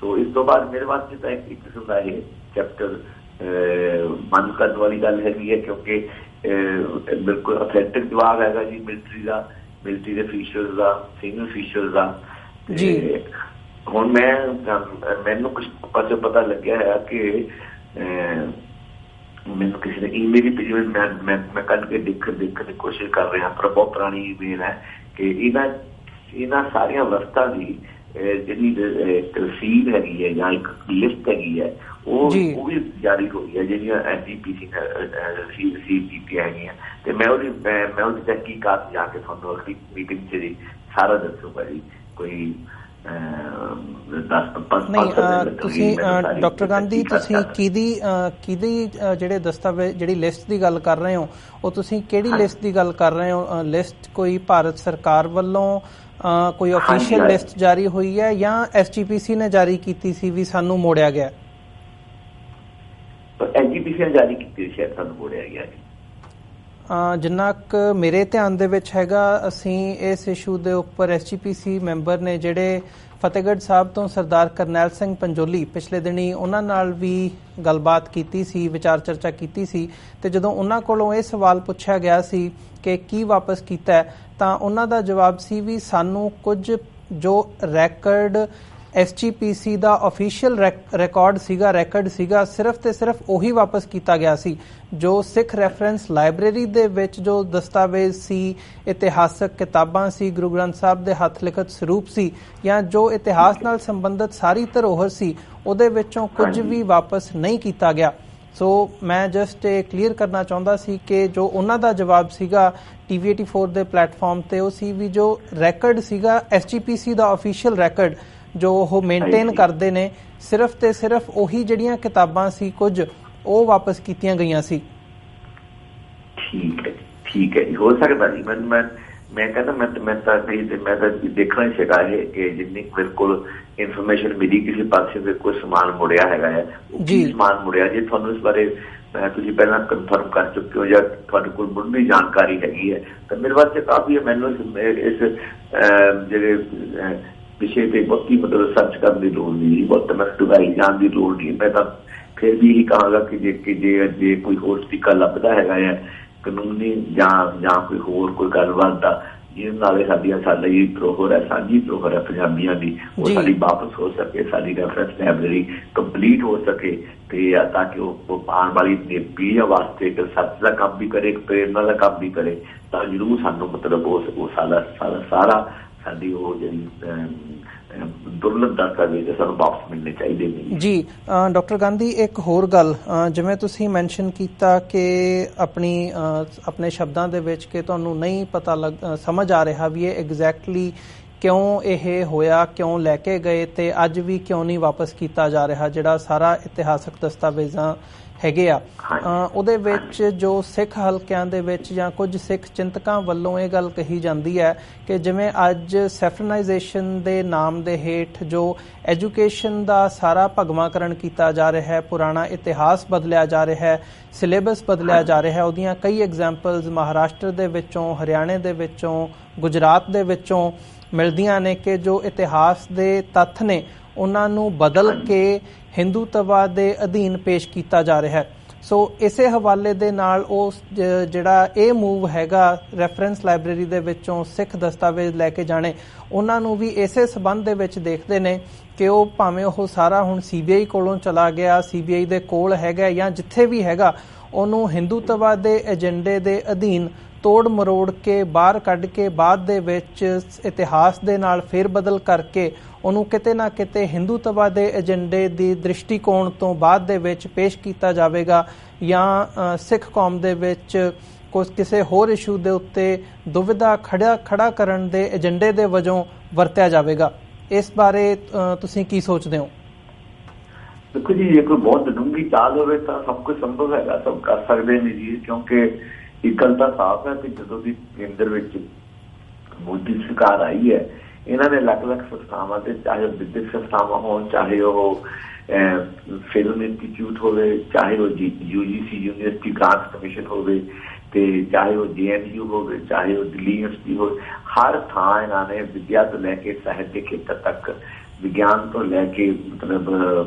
ਸੋ ਇਸ ਤੋਂ ਬਾਅਦ ਮੇਰੇ ਵਾਸਤੇ ਤਾਂ ਇੱਕ ਕਿਸਮ ਦਾ ਇਹ ਚੈਪਟਰ ਬੰਦ ਕਰਨ ਵਾਲੀ ਗੱਲ ਹੈਗੀ ਹੈ ਕਿਉਂਕਿ ਬਿਲਕੁਲ ਅਥੈਂਟਿਕ ਜਵਾਬ ਹੈਗਾ ਜੀ ਮਿਲਟਰੀ ਦੇ ਫੀਚਰਸ ਦਾ, ਸੀਨੀਅਰ ਫੀਚਰਸ ਦਾ। ਹੁਣ ਮੈਨੂੰ ਕੁਛ ਪਾਸੇ ਪਤਾ ਲੱਗਿਆ ਹੈ ਕਿ ਮੈਨੂੰ ਕਿਸੇ ਨੇ ਈਮੇਲ ਹੀ ਭੇਜੀ, ਮੈਂ ਕੱਢ ਕੇ ਦੇਖਣ ਦੀ ਕੋਸ਼ਿਸ਼ ਕਰ ਰਿਹਾ ਪਰ ਬਹੁਤ ਪੁਰਾਣੀ ਈਮੇਲ ਹੈ ਕਿ ਇਹਨਾਂ ਸਾਰੀਆਂ ਵਸਤਾਂ ਦੀ ਜਿਹੜੀ ਰਸੀਦ ਹੈਗੀ ਹੈ ਜਾਂ ਇੱਕ ਲਿਸਟ ਹੈਗੀ ਹੈ ਉਹ ਵੀ ਜਾਰੀ ਹੋਈ ਹੈ ਜਿਹੜੀਆਂ SGPC ਰਸੀਦ ਕੀਤੀਆਂ ਹੈਗੀਆਂ। ਤੇ ਮੈਂ ਉਹਦੀ ਤਹਿਕੀਕਾਤ ਜਾ ਕੇ ਤੁਹਾਨੂੰ ਅਗਲੀ ਮੀਟਿੰਗ 'ਚ ਸਾਰਾ ਦੱਸੂਗਾ ਜੀ। ਕੋਈ ਤੁਸੀਂ ਡਾਕਟਰ ਗਾਂਧੀ ਤੁਸੀਂ ਕਿਹਦੀ ਜਿਹੜੇ ਦਸਤਾਵੇਜ਼ ਜਿਹੜੀ ਲਿਸਟ ਦੀ ਗੱਲ ਕਰ ਰਹੇ ਹੋ ਉਹ ਤੁਸੀਂ ਕਿਹੜੀ ਲਿਸਟ ਦੀ ਗੱਲ ਕਰ ਰਹੇ ਹੋ? ਲਿਸਟ ਕੋਈ ਭਾਰਤ ਸਰਕਾਰ ਵੱਲੋਂ ਕੋਈ ਅਫੀਸ਼ੀਅਲ ਲਿਸਟ ਜਾਰੀ ਹੋਈ ਹੈ ਜਾਂ SGPC ਨੇ ਜਾਰੀ ਕੀਤੀ ਸੀ ਵੀ ਸਾਨੂੰ ਮੋੜਿਆ ਗਿਆ? SGPC ਨੇ ਜਾਰੀ ਕੀਤੀ ਸ਼ਾਇਦ ਸਾਨੂੰ ਮੋੜਿਆ ਗਿਆ ਜੀ। ਜਿੰਨਾ ਕੁ ਮੇਰੇ ਧਿਆਨ ਦੇ ਵਿੱਚ ਹੈਗਾ ਅਸੀਂ ਇਸ ਇਸ਼ੂ ਦੇ ਉੱਪਰ SGPC ਮੈਂਬਰ ਨੇ ਜਿਹੜੇ ਫਤਿਹਗੜ੍ਹ ਸਾਹਿਬ ਤੋਂ ਸਰਦਾਰ ਕਰਨੈਲ ਸਿੰਘ ਪੰਜੋਲੀ ਪਿਛਲੇ ਦਿਨੀ ਉਹਨਾਂ ਨਾਲ ਵੀ ਗੱਲਬਾਤ ਕੀਤੀ ਸੀ, ਵਿਚਾਰ ਚਰਚਾ ਕੀਤੀ ਸੀ ਤੇ ਜਦੋਂ ਉਹਨਾਂ ਕੋਲੋਂ ਇਹ ਸਵਾਲ ਪੁੱਛਿਆ ਗਿਆ ਸੀ ਕਿ ਕੀ ਵਾਪਸ ਕੀਤਾ ਤਾਂ ਉਹਨਾਂ ਦਾ ਜਵਾਬ ਸੀ ਵੀ ਸਾਨੂੰ ਕੁਝ ਜੋ ਰੈਕਰਡ SGPC ਦਾ ਆਫੀਸ਼ੀਅਲ ਰਿਕਾਰਡ ਸੀਗਾ ਸਿਰਫ ਤੇ ਸਿਰਫ ਉਹੀ ਵਾਪਸ ਕੀਤਾ ਗਿਆ ਸੀ ਜੋ ਸਿੱਖ ਰੈਫਰੈਂਸ ਲਾਇਬ੍ਰੇਰੀ ਦੇ ਵਿੱਚ ਜੋ ਦਸਤਾਵੇਜ਼ ਸੀ, ਇਤਿਹਾਸਕ ਕਿਤਾਬਾਂ ਸੀ, ਗੁਰੂ ਗ੍ਰੰਥ ਸਾਹਿਬ ਦੇ ਹੱਥ ਲਿਖਤ ਸਰੂਪ ਸੀ ਜਾਂ ਜੋ ਇਤਿਹਾਸ ਨਾਲ ਸੰਬੰਧਿਤ ਸਾਰੀ ਧਰੋਹਰ ਸੀ ਉਹਦੇ ਵਿੱਚੋਂ ਕੁਝ ਵੀ ਵਾਪਸ ਨਹੀਂ ਕੀਤਾ ਗਿਆ। ਸੋ ਮੈਂ ਜਸਟ ਇਹ ਕਲੀਅਰ ਕਰਨਾ ਚਾਹੁੰਦਾ ਸੀ ਕਿ ਜੋ ਉਹਨਾਂ ਦਾ ਜਵਾਬ ਸੀਗਾ TV84 ਦੇ ਪਲੇਟਫਾਰਮ ਤੇ ਉਹ ਸੀ ਵੀ ਜੋ ਰੈਕਡ ਸੀਗਾ SGPC ਦਾ ਆਫੀਸ਼ੀਅਲ ਰੈਕਡ ਜੋ ਉਹ ਮੇਨਟੇਨ ਕਰਦੇ ਨੇ ਸਿਰਫ ਤੇ ਸਿਰਫ ਉਹੀ ਜਿਹੜੀਆਂ ਕਿਤਾਬਾਂ ਸੀ ਕੁਝ ਉਹ ਵਾਪਸ ਕੀਤੀਆਂ ਗਈਆਂ ਸੀ। ਠੀਕ ਹੈ ਹੋ ਸਕਦਾ ਜੀ। ਮੈਂ ਕਹਿੰਦਾ ਮੈਂ ਤਾਂ ਦੇਖਣਾ ਹੀ ਸੀਗਾ ਇਹ ਕਿ ਜਿੰਨੀ ਮੇਰੇ ਕੋਲ ਇਨਫੋਰਮੇਸ਼ਨ ਮਿਲੀ ਕਿਸੇ ਪਾਸੇ ਦੇ ਕੋਈ ਸਮਾਨ ਮੁੜਿਆ ਹੈਗਾ ਹੈ ਜੀ ਸਮਾਨ ਮੁੜਿਆ ਜੇ ਤੁਹਾਨੂੰ ਇਸ ਬਾਰੇ ਤੁਸੀਂ ਪਹਿਲਾਂ ਕਨਫਰਮ ਕਰ ਚੁੱਕੇ ਹੋ ਜਾਂ ਤੁਹਾਡੇ ਕੋਲ ਮੁੱਢਲੀ ਜਾਣਕਾਰੀ ਹੈਗੀ ਹੈ ਤਾਂ ਮੇਰੇ ਵਾਸਤੇ ਕਾਫੀ ਹੈ। ਮੈਨੂੰ ਇਸ ਜਿਹੜੇ ਵਿਸ਼ੇ ਤੇ ਬਹੁਤੀ ਮਤਲਬ ਸਰਚ ਕਰਨ ਦੀ ਲੋੜ ਨਹੀਂ, ਬਹੁਤ ਮੈਨੂੰ ਡੁਬਾਈ ਜਾਣ ਦੀ ਲੋੜ ਨਹੀਂ। ਮੈਂ ਤਾਂ ਫਿਰ ਵੀ ਇਹੀ ਕਹਾਂਗਾ ਕਿ ਜੇ ਕੋਈ ਹੋਰ ਤਰੀਕਾ ਲੱਭਦਾ ਹੈਗਾ ਹੈ ਕਾਨੂੰਨੀ ਜਾਂ ਕੋਈ ਹੋਰ ਕੋਈ ਗੱਲਬਾਤ ਦਾ ਜਿਹਦੇ ਨਾਲ ਸਾਡਾ ਹੀ ਧਰੋਹਰ ਹੈ, ਸਾਂਝੀ ਧਰੋਹਰ ਹੈ ਪੰਜਾਬੀਆਂ ਦੀ, ਉਹ ਸਾਡੀ ਵਾਪਸ ਹੋ ਸਕੇ, ਸਾਡੀ ਰੈਫਰੈਂਸ ਲਾਇਬ੍ਰੇਰੀ ਕੰਪਲੀਟ ਹੋ ਸਕੇ ਤੇ ਤਾਂ ਕਿ ਉਹ ਆਉਣ ਵਾਲੀ ਪੀੜ੍ਹੀਆਂ ਵਾਸਤੇ ਇੱਕ ਸੱਚ ਦਾ ਕੰਮ ਵੀ ਕਰੇ, ਇੱਕ ਪ੍ਰੇਰਨਾ ਦਾ ਕੰਮ ਵੀ ਕਰੇ ਤਾਂ ਜ਼ਰੂਰ ਸਾਨੂੰ ਮਤਲਬ ਉਹ ਸਾਰਾ ਸਾਡੀ ਉਹ ਜਿਹੜੀ ਦੁਰਲਭ ਦਸਤਾਵੇਜ਼ ਸਾਨੂੰ ਵਾਪਸ ਮਿਲਣੇ ਚਾਹੀਦੇ ਨੇ ਜੀ। ਡਾਕਟਰ ਗਾਂਧੀ ਇੱਕ ਹੋਰ ਗੱਲ ਜਿਵੇਂ ਤੁਸੀਂ ਮੈਂਸ਼ਨ ਕੀਤਾ ਕਿ ਆਪਣੇ ਸ਼ਬਦਾਂ ਦੇ ਵਿੱਚ ਕਿ ਤੁਹਾਨੂੰ ਨਹੀਂ ਪਤਾ ਸਮਝ ਆ ਰਿਹਾ ਵੀ ਇਹ ਐਗਜ਼ੈਕਟਲੀ ਕਿਉਂ ਇਹ ਹੋਇਆ, ਕਿਉਂ ਲੈ ਕੇ ਗਏ ਤੇ ਅੱਜ ਵੀ ਕਿਉਂ ਨਹੀਂ ਵਾਪਸ ਕੀਤਾ ਜਾ ਰਿਹਾ ਜਿਹੜਾ ਸਾਰਾ ਇਤਿਹਾਸਕ ਦਸਤਾਵੇਜ਼ਾਂ ਹੈਗੇ ਆ। ਉਹਦੇ ਵਿੱਚ ਜੋ ਸਿੱਖ ਹਲਕਿਆਂ ਦੇ ਵਿੱਚ ਜਾਂ ਕੁਝ ਸਿੱਖ ਚਿੰਤਕਾਂ ਵੱਲੋਂ ਇਹ ਗੱਲ ਕਹੀ ਜਾਂਦੀ ਹੈ ਕਿ ਜਿਵੇਂ ਅੱਜ ਸੈਫਰਨਾਈਜੇਸ਼ਨ ਦੇ ਨਾਮ ਦੇ ਹੇਠ ਜੋ ਐਜੂਕੇਸ਼ਨ ਦਾ ਸਾਰਾ ਭਗਵਾਂਕਰਨ ਕੀਤਾ ਜਾ ਰਿਹਾ ਹੈ, ਪੁਰਾਣਾ ਇਤਿਹਾਸ ਬਦਲਿਆ ਜਾ ਰਿਹਾ ਹੈ, ਸਿਲੇਬਸ ਬਦਲਿਆ ਜਾ ਰਿਹਾ ਹੈ, ਉਹਦੀਆਂ ਕਈ ਐਗਜ਼ਾਮਪਲਸ ਮਹਾਰਾਸ਼ਟਰ ਦੇ ਵਿੱਚੋਂ, ਹਰਿਆਣੇ ਦੇ ਵਿੱਚੋਂ, ਗੁਜਰਾਤ ਦੇ ਵਿੱਚੋਂ ਮਿਲਦੀਆਂ ਨੇ ਕਿ ਜੋ ਇਤਿਹਾਸ ਦੇ ਤੱਥ ਨੇ ਉਹਨਾਂ ਨੂੰ ਬਦਲ ਕੇ ਹਿੰਦੂਤਵਾ ਦੇ ਅਧੀਨ ਪੇਸ਼ ਕੀਤਾ ਜਾ ਰਿਹਾ ਹੈ। ਸੋ ਇਸੇ ਹਵਾਲੇ ਦੇ ਨਾਲ ਉਹ ਜਿਹੜਾ ਇਹ ਮੂਵ ਹੈਗਾ ਰੈਫਰੈਂਸ ਲਾਇਬ੍ਰੇਰੀ ਦੇ ਵਿੱਚੋਂ ਸਿੱਖ ਦਸਤਾਵੇਜ਼ ਲੈ ਕੇ ਜਾਣੇ, ਉਹਨਾਂ ਨੂੰ ਵੀ ਇਸੇ ਸਬੰਧ ਦੇ ਵਿੱਚ ਦੇਖਦੇ ਨੇ ਕਿ ਉਹ ਭਾਵੇਂ ਉਹ ਸਾਰਾ ਹੁਣ CBI ਕੋਲੋਂ ਚਲਾ ਗਿਆ, CBI ਦੇ ਕੋਲ ਹੈਗਾ ਜਾਂ ਜਿੱਥੇ ਵੀ ਹੈਗਾ, ਉਹਨੂੰ ਹਿੰਦੂਤਵਾ ਦੇ ਏਜੰਡੇ ਦੇ ਅਧੀਨ ਤੋੜ ਮਰੋੜ ਕੇ ਬਾਹਰ ਕੱਢ ਕੇ ਬਾਅਦ ਦੇ ਵਿੱਚ ਇਤਿਹਾਸ ਦੇ ਨਾਲ ਫੇਰ ਬਦਲ ਕਰਕੇ ਉਹਨੂੰ ਕਿਤੇ ਨਾ ਕਿਤੇ ਹਿੰਦੂਤਵਾ ਦੇ ਏਜੰਡੇ ਦੀ ਦ੍ਰਿਸ਼ਟੀਕੋਣ ਤੋਂ ਬਾਅਦ ਦੇ ਵਿੱਚ ਪੇਸ਼ ਕੀਤਾ ਜਾਵੇਗਾ ਜਾਂ ਸਿੱਖ ਕੌਮ ਦੇ ਵਿੱਚ ਕਿਸੇ ਹੋਰ ਇਸ਼ੂ ਦੇ ਉੱਤੇ ਦੁਵਿਧਾ ਖੜਾ ਕਰਨ ਦੇ ਏਜੰਡੇ ਦੇ ਵਜੋਂ ਵਰਤਿਆ ਜਾਵੇਗਾ। ਇਸ ਬਾਰੇ ਤੁਸੀਂ ਕੀ ਸੋਚਦੇ ਹੋ? ਦੇਖੋ ਜੀ, ਜੇ ਕੋਈ ਬਹੁਤ ਡੂੰਘੀ ਚਾਲ ਹੋਵੇ ਤਾਂ ਸਭ ਕੁਝ ਸੰਭਵ ਹੈਗਾ, ਸਭ ਕਰ ਸਕਦੇ ਨੇ ਜੀ, ਕਿਉਂਕਿ ਇੱਕ ਗੱਲ ਤਾਂ ਸਾਫ਼ ਹੈ ਕਿ ਜਦੋਂ ਦੀ ਕੇਂਦਰ ਵਿੱਚ ਮੋਦੀ ਸਰਕਾਰ ਆਈ ਹੈ ਇਹਨਾਂ ਨੇ ਅਲੱਗ-ਅਲੱਗ ਸੰਸਥਾਵਾਂ ਤੇ ਚਾਹੇ ਉਹ ਵਿਦਿਅਕ ਸੰਸਥਾਵਾਂ ਹੋਣ, ਚਾਹੇ ਉਹ ਫਿਲਮ ਇੰਸਟੀਚਿਊਟ ਹੋਵੇ, ਚਾਹੇ ਉਹ UGC ਯੂਨੀਵਰਸਿਟੀ ਗ੍ਰਾਂਟਸ ਕਮਿਸ਼ਨ ਹੋਵੇ ਤੇ ਚਾਹੇ ਉਹ JNU ਹੋਵੇ, ਚਾਹੇ ਉਹ ਦਿੱਲੀ ਯੂਨੀਵਰਸਿਟੀ ਹੋਵੇ, ਹਰ ਥਾਂ ਇਹਨਾਂ ਨੇ ਵਿਦਿਆ ਤੋਂ ਲੈ ਕੇ ਸਾਹਿਤ ਦੇ ਖੇਤਰ ਤੱਕ, ਵਿਗਿਆਨ ਤੋਂ ਲੈ ਕੇ ਮਤਲਬ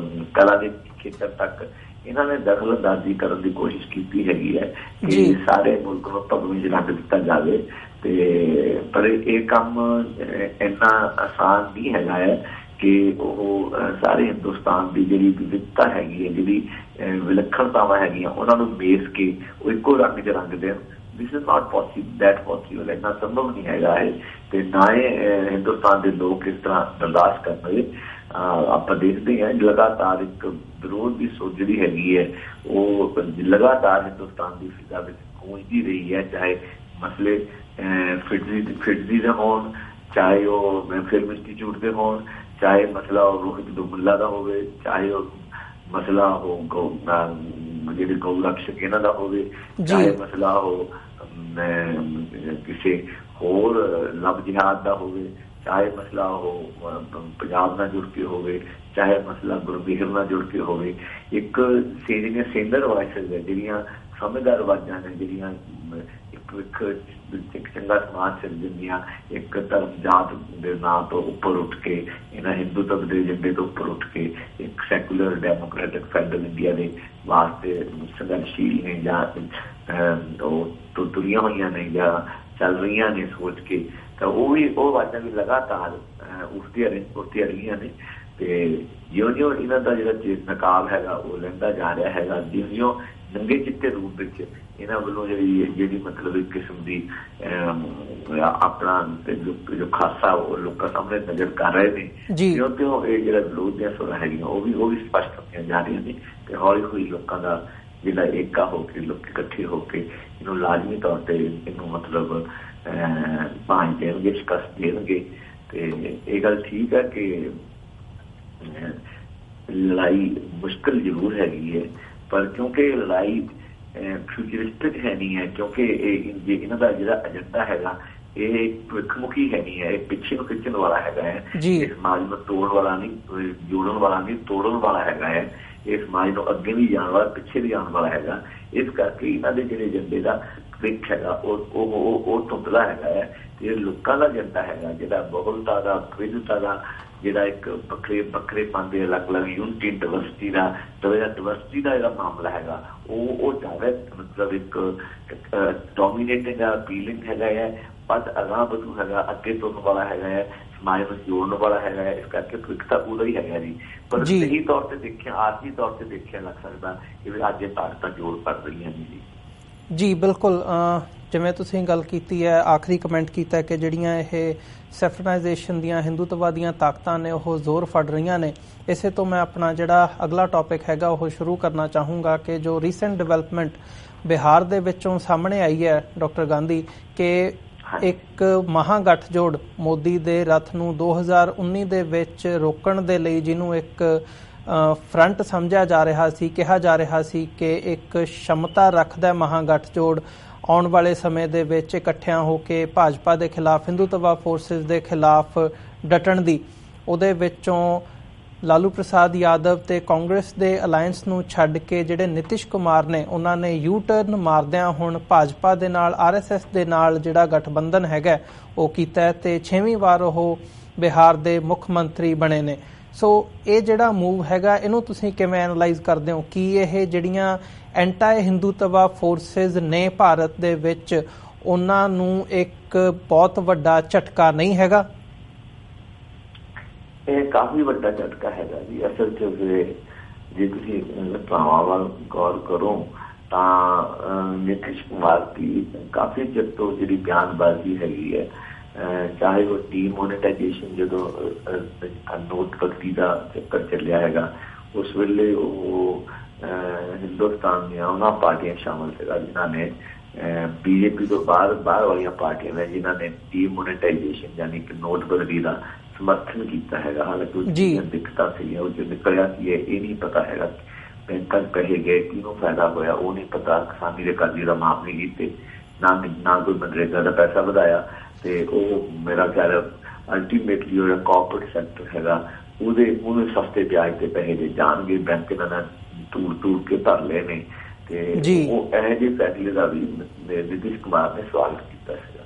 ਕਲਾ ਦੇ ਖੇਤਰ ਤੱਕ ਇਹਨਾਂ ਨੇ ਦਖਲ ਅੰਦਾਜ਼ੀ ਕਰਨ ਦੀ ਕੋਸ਼ਿਸ਼ ਕੀਤੀ ਹੈਗੀ ਹੈ ਕਿ ਸਾਰੇ ਮੁਲਕ ਨੂੰ ਭਗਵੀ ਚ ਰੱਖ ਦਿੱਤਾ ਜਾਵੇ ਤੇ ਪਰ ਇਹ ਕੰਮ ਇੰਨਾ ਆਸਾਨ ਨਹੀਂ ਹੈਗਾ ਹੈ ਕਿ ਉਹ ਸਾਰੇ ਹਿੰਦੁਸਤਾਨ ਦੀ ਜਿਹੜੀ ਵਿਵਿਧਤਾ ਹੈਗੀ ਹੈ, ਜਿਹੜੀ ਵਿਲੱਖਣਤਾਵਾਂ ਹੈਗੀਆਂ ਉਹਨਾਂ ਨੂੰ ਮੇਸ ਕੇ ਉਹ ਇੱਕੋ ਰੰਗ ਚ ਰੰਗ ਦੇਣ। ਦਿਸ ਇਜ਼ ਨਾਟ ਪੋਸੀਬਲ, ਇੰਨਾ ਸੰਭਵ ਨਹੀਂ ਹੈਗਾ ਹੈ ਤੇ ਨਾ ਇਹ ਹਿੰਦੁਸਤਾਨ ਦੇ ਲੋਕ ਇਸ ਤਰ੍ਹਾਂ ਬਰਦਾਸ਼ਤ ਕਰਨਗੇ। ਆਪਾਂ ਦੇਖਦੇ ਹਾਂ ਲਗਾਤਾਰ ਇੱਕ ਵਿਰੋਧ ਦੀ ਸੋਚ ਜਿਹੜੀ ਹੈਗੀ ਹੈ ਉਹ ਲਗਾਤਾਰ ਹਿੰਦੁਸਤਾਨ ਦੀ ਫਿਜ਼ਾ ਵਿੱਚ ਗੂੰਜਦੀ ਰਹੀ ਹੈ, ਚਾਹੇ ਮਸਲੇ ਫਿਟਜ਼ੀ ਦੇ ਹੋਣ, ਚਾਹੇ ਉਹ ਫਿਲਮ ਇੰਸਟੀਚਿਊਟ ਦੇ ਹੋਣ, ਚਾਹੇ ਮਸਲਾ ਉਹ ਰੋਹਿਤ ਦੁਮੱਲਾ ਦਾ ਹੋਵੇ, ਚਾਹੇ ਉਹ ਮਸਲਾ ਉਹ ਜਿਹੜੇ ਗਊ ਰਕਸ਼ਕ ਇਹਨਾਂ ਦਾ ਹੋਵੇ, ਚਾਹੇ ਮਸਲਾ ਉਹ ਕਿਸੇ ਹੋਰ ਲਵ ਜਿਹਾਦ ਦਾ ਹੋਵੇ, ਚਾਹੇ ਮਸਲਾ ਉਹ ਪੰਜਾਬ ਨਾਲ ਜੁੜ ਕੇ ਹੋਵੇ, ਚਾਹੇ ਮਸਲਾ ਗੁਰਮੇਹਰ ਨਾਲ ਜੁੜ ਕੇ ਹੋਵੇ। ਇੱਕ ਜਿਹੜੀਆਂ ਸੇਂਦਰ ਵਾਇਸਜ਼ ਹੈ, ਜਿਹੜੀਆਂ ਸਮਝਦਾਰ ਆਵਾਜ਼ਾਂ ਨੇ, ਜਿਹੜੀਆਂ ਇੱਕ ਚੰਗਾ ਸਮਾਜ ਸਿਰਜਣੀਆਂ, ਇੱਕ ਧਰਮ ਜਾਤ ਦੇ ਨਾਂ ਤੋਂ ਉੱਪਰ ਉੱਠ ਕੇ, ਇਹਨਾਂ ਹਿੰਦੂਤਵ ਦੇ ਏਜੰਡੇ ਤੋਂ ਉੱਪਰ ਉੱਠ ਕੇ ਇੱਕ ਸੈਕੂਲਰ ਡੈਮੋਕ੍ਰੈਟਿਕ ਫੈਡਰਲ ਇੰਡੀਆ ਦੇ ਵਾਸਤੇ ਸੰਘਰਸ਼ੀਲ ਨੇ ਜਾਂ ਉਹ ਤੁਰੀਆਂ ਹੋਈਆਂ ਨੇ ਜਾਂ ਚੱਲ ਰਹੀਆਂ ਨੇ ਸੋਚ ਕੇ, ਤਾਂ ਉਹ ਆਵਾਜ਼ਾਂ ਵੀ ਲਗਾਤਾਰ ਉੱਠਦੀਆਂ ਰਹੀਆਂ ਨੇ ਤੇ ਜਿਉਂ-ਜਿਉਂ ਇਹਨਾਂ ਦਾ ਜਿਹੜਾ ਨਕਾਬ ਹੈਗਾ ਉਹ ਲੈਂਦਾ ਜਾ ਰਿਹਾ ਹੈਗਾ, ਜਿਉਂ-ਜਿਉਂ ਨੰਗੇ ਚਿੱਟੇ ਰੂਪ ਵਿੱਚ ਇਹਨਾਂ ਵੱਲੋਂ ਜਿਹੜੀ ਮਤਲਬ ਇੱਕ ਕਿਸਮ ਦੀ ਆਪਣਾ ਜੋ ਖਾਸਾ ਉਹ ਲੋਕਾਂ ਸਾਹਮਣੇ ਨਜ਼ਰ ਕਰ ਰਹੇ ਨੇ, ਤਿਉਂ-ਤਿਉਂ ਇਹ ਜਿਹੜਾ ਵਿਰੋਧ ਦੀਆਂ ਸੁਰਾਂ ਹੈਗੀਆਂ ਉਹ ਵੀ ਸਪਸ਼ਟ ਹੁੰਦੀਆਂ ਜਾ ਰਹੀਆਂ ਨੇ ਤੇ ਹੌਲੀ ਹੌਲੀ ਲੋਕਾਂ ਦਾ ਜਿਹੜਾ ਏਕਾ ਹੋ ਕੇ ਲੋਕ ਇਕੱਠੇ ਹੋ ਕੇ ਇਹਨੂੰ ਲਾਜ਼ਮੀ ਤੌਰ ਤੇ ਇਹਨੂੰ ਮਤਲਬ ਭਾਂਜ ਦੇਣਗੇ, ਸ਼ਿਕਸਤ ਦੇਣਗੇ। ਤੇ ਇਹ ਗੱਲ ਠੀਕ ਹੈ ਕਿ ਲੜਾਈ ਮੁਸ਼ਕਿਲ ਜ਼ਰੂਰ ਹੈਗੀ ਹੈ, ਪਰ ਕਿਉਂਕਿ ਲੜਾਈ ਫਿਊਚਰਿਸਟਿਕ ਹੈ ਨਹੀਂ ਹੈ, ਕਿਉਂਕਿ ਇਹਨਾਂ ਦਾ ਜਿਹੜਾ ਏਜੰਡਾ ਹੈਗਾ ਇਹ ਭਵਿੱਖਮੁਖੀ ਹੈ ਨਹੀਂ ਹੈ, ਇਹ ਪਿੱਛੇ ਨੂੰ ਖਿੱਚਣ ਵਾਲਾ ਹੈਗਾ ਹੈ। ਇਹ ਸਮਾਜ ਨੂੰ ਤੋੜਨ ਵਾਲਾ ਨਹੀਂ, ਜੋੜਨ ਵਾਲਾ ਨਹੀਂ, ਤੋੜਨ ਵਾਲਾ ਹੈਗਾ ਹੈ। ਇਹ ਸਮਾਜ ਨੂੰ ਅੱਗੇ ਵੀ ਜਾਣ ਵਾਲਾ, ਪਿੱਛੇ ਵੀ ਜਾਣ ਵਾਲਾ ਹੈਗਾ। ਇਸ ਕਰਕੇ ਇਹਨਾਂ ਦੇ ਜਿਹੜੇ ਏਜੰਡੇ ਦਾ ਭਵਿੱਖ ਹੈਗਾ ਉਹ ਧੁੰਦਲਾ ਹੈਗਾ ਹੈ। ਤੇ ਲੋਕਾਂ ਦਾ ਏਜੰਡਾ ਹੈਗਾ ਜਿਹੜਾ ਬਹੁਲਤਾ ਦਾ, ਵਿਭਿੰਨਤਾ ਦਾ, ਜਿਹੜਾ ਇੱਕ ਵੱਖਰੇ ਪਾਉਂਦੇ ਅਲੱਗ-ਅਲੱਗ ਯੂਨਿਟੀ ਡਿਵਰਸਿਟੀ ਦਾ ਜਿਹੜਾ ਮਾਮਲਾ ਹੈਗਾ ਉਹ ਜ਼ਿਆਦਾ ਮਤਲਬ ਇੱਕ ਡੋਮੀਨੇਟਿੰਗ ਅਪੀਲਿੰਗ ਹੈਗਾ ਹੈ, ਵੱਧ ਅਗਾਂਹ ਵਧੂ ਹੈਗਾ, ਅੱਗੇ ਤੁਰਨ ਵਾਲਾ ਹੈਗਾ ਹੈ, ਸਮਾਜ ਨੂੰ ਜੋੜਨ ਵਾਲਾ ਹੈਗਾ ਹੈ। ਇਸ ਕਰਕੇ ਭਵਿੱਖ ਤਾਂ ਉਹਦਾ ਹੀ ਹੈਗਾ ਜੀ। ਪਰ ਸਹੀ ਤੌਰ ਤੇ ਦੇਖਿਆ, ਆਰਜੀ ਤੌਰ ਤੇ ਦੇਖਿਆ ਲੱਗ ਸਕਦਾ ਕਿ ਅੱਜ ਇਹ ਤਾਕਤਾਂ ਜੋੜ ਕਰ ਰਹੀਆਂ ਨੇ ਜੀ। ਬਿਲਕੁਲ, ਜਿਵੇਂ ਤੁਸੀਂ ਗੱਲ ਕੀਤੀ ਹੈ, ਆਖਰੀ ਕਮੈਂਟ ਕੀਤਾ ਕਿ ਜਿਹੜੀਆਂ ਇਹ ਸੈਫਰਨਾਈਜੇਸ਼ਨ ਦੀਆਂ ਹਿੰਦੂਤਵਾ ਦੀਆਂ ਤਾਕਤਾਂ ਨੇ ਉਹ ਜ਼ੋਰ ਫੜ ਰਹੀਆਂ ਨੇ। ਇਸੇ ਤੋਂ ਮੈਂ ਆਪਣਾ ਜਿਹੜਾ ਅਗਲਾ ਟੌਪਿਕ ਹੈਗਾ ਉਹ ਸ਼ੁਰੂ ਕਰਨਾ ਚਾਹੂੰਗਾ ਕਿ ਜੋ ਰੀਸੈਂਟ ਡਿਵੈਲਪਮੈਂਟ ਬਿਹਾਰ ਦੇ ਵਿੱਚੋਂ ਸਾਹਮਣੇ ਆਈ ਹੈ ਡਾਕਟਰ ਗਾਂਧੀ, ਕਿ ਇੱਕ ਮਹਾਗਠਜੋੜ ਮੋਦੀ ਦੇ ਰੱਥ ਨੂੰ 2019 ਦੇ ਵਿੱਚ ਰੋਕਣ ਦੇ ਲਈ, ਜਿਹਨੂੰ ਇੱਕ ਫਰੰਟ ਸਮਝਿਆ ਜਾ ਰਿਹਾ ਸੀ, ਕਿਹਾ ਜਾ ਰਿਹਾ ਸੀ ਕਿ ਇੱਕ ਸ਼ਮਤਾ ਰੱਖਦਾ ਮਹਾਗਠਜੋੜ ਆਉਣ ਵਾਲੇ ਸਮੇਂ ਦੇ ਵਿੱਚ ਇਕੱਠਿਆਂ ਹੋ ਕੇ ਭਾਜਪਾ ਦੇ ਖਿਲਾਫ, ਹਿੰਦੂਤਵਾ ਫੋਰਸਿਸ ਦੇ ਖਿਲਾਫ ਡਟਣ ਦੀ, ਉਹਦੇ ਵਿੱਚੋਂ ਲਾਲੂ ਪ੍ਰਸਾਦ ਯਾਦਵ ਤੇ ਕਾਂਗਰਸ ਦੇ ਅਲਾਇੰਸ ਨੂੰ ਛੱਡ ਕੇ ਜਿਹੜੇ ਨਿਤਿਸ਼ ਕੁਮਾਰ ਨੇ ਉਹਨਾਂ ਨੇ ਯੂ ਟਰਨ ਮਾਰਦਿਆਂ ਹੁਣ ਭਾਜਪਾ ਦੇ ਨਾਲ, RSS ਦੇ ਨਾਲ ਜਿਹੜਾ ਗਠਬੰਧਨ ਹੈਗਾ ਉਹ ਕੀਤਾ ਤੇ 6ਵੀਂ ਵਾਰ ਉਹ ਬਿਹਾਰ ਦੇ ਮੁੱਖ ਮੰਤਰੀ ਬਣੇ ਨੇ। ਸੋ ਇਹ ਜਿਹੜਾ ਮੂਵ ਹੈਗਾ ਇਹਨੂੰ ਤੁਸੀਂ ਕਿਵੇਂ ਐਨਾਲਾਈਜ਼ ਕਰਦੇ ਹੋ? ਕੀ ਇਹ ਜਿਹੜੀਆਂ ਐਂਟੀ ਹਿੰਦੂਤਵਾ ਫੋਰਸਿਸ ਨੇ ਭਾਰਤ ਦੇ ਵਿੱਚ ਉਹਨਾਂ ਨੂੰ ਇੱਕ ਬਹੁਤ ਵੱਡਾ ਝਟਕਾ ਨਹੀਂ ਹੈਗਾ? ਇਹ ਕਾਫੀ ਵੱਡਾ ਝਟਕਾ ਹੈਗਾ ਜੀ। ਅਸਲ 'ਚ ਜੇ ਤੁਸੀਂ ਭਾਵਾਂ ਵੱਲ ਗੌਰ ਕਰੋ ਤਾਂ ਨਿਤਿਸ਼ ਕੁਮਾਰ ਦੀ ਕਾਫੀ ਚਿਰ ਤੋਂ ਜਿਹੜੀ ਬਿਆਨਬਾਜ਼ੀ ਹੈਗੀ ਹੈ, ਚਾਹੇ ਉਹ ਡੀਮੋਨੇਟਾਈਜੇਸ਼ਨ ਜਦੋਂ ਨੋਟਬੰਦੀ ਦਾ ਚੱਕਰ ਚੱਲਿਆ ਹੈਗਾ ਉਸ ਵੇਲੇ ਉਹ ਹਿੰਦੁਸਤਾਨ ਦੀਆਂ ਉਹਨਾਂ ਪਾਰਟੀਆਂ ਸ਼ਾਮਲ ਸੀਗਾ ਜਿਨ੍ਹਾਂ ਨੇ BJP ਤੋਂ ਬਾਹਰ ਵਾਲੀਆਂ ਪਾਰਟੀਆਂ ਨੇ ਜਿਨ੍ਹਾਂ ਨੇ ਡੀਮੋਨੇਟਾਈਜੇਸ਼ਨ ਯਾਨੀ ਕਿ ਨੋਟਬੰਦੀ ਦਾ ਸਮਰਥਨ ਕੀਤਾ ਹੈਗਾ। ਹਾਲਾਂਕਿ ਉਹ ਦਿੱਕਤਾਂ ਸੀਗੀਆਂ, ਉਹ ਜੋ ਨਿਕਲਿਆ ਸੀ ਇਹ ਨਹੀਂ ਪਤਾ ਹੈਗਾ ਬੈਂਕਾਂ 'ਚ ਪੈਸੇ ਗਏ, ਕਿਹਨੂੰ ਫਾਇਦਾ ਹੋਇਆ ਉਹ ਨਹੀਂ ਪਤਾ। ਕਿਸਾਨੀ ਦੇ ਕਰਜ਼ੇ ਦਾ ਮਾਫ ਨਹੀਂ ਕੀਤੇ, ਨਾ ਕੋਈ ਮਨਰੇਗਾ ਦਾ ਪੈਸਾ ਵਧਾਇਆ। ਤੇ ਉਹ ਮੇਰਾ ਖਿਆਲ ਅਲਟੀਮੇਟਲੀ ਉਹ ਕਾਰਪੋਰੇਟ ਸੈਕਟਰ ਹੈਗਾ ਉਹਨੂੰ ਸਸਤੇ ਵਿਆਜ ਤੇ ਪੈਸੇ ਦੇ ਜਾਣਗੇ, ਬੈਂਕ ਇਹਨਾਂ ਨੇ ਤੂੜ ਕੇ ਭਰ ਲਏ ਨੇ। ਤੇ ਉਹ ਇਹੋ ਜਿਹੇ ਫੈਸਲੇ ਦਾ ਵੀ ਨਿਤਿਸ਼ ਕੁਮਾਰ ਨੇ ਸਵਾਗਤ ਕੀਤਾ ਸੀਗਾ।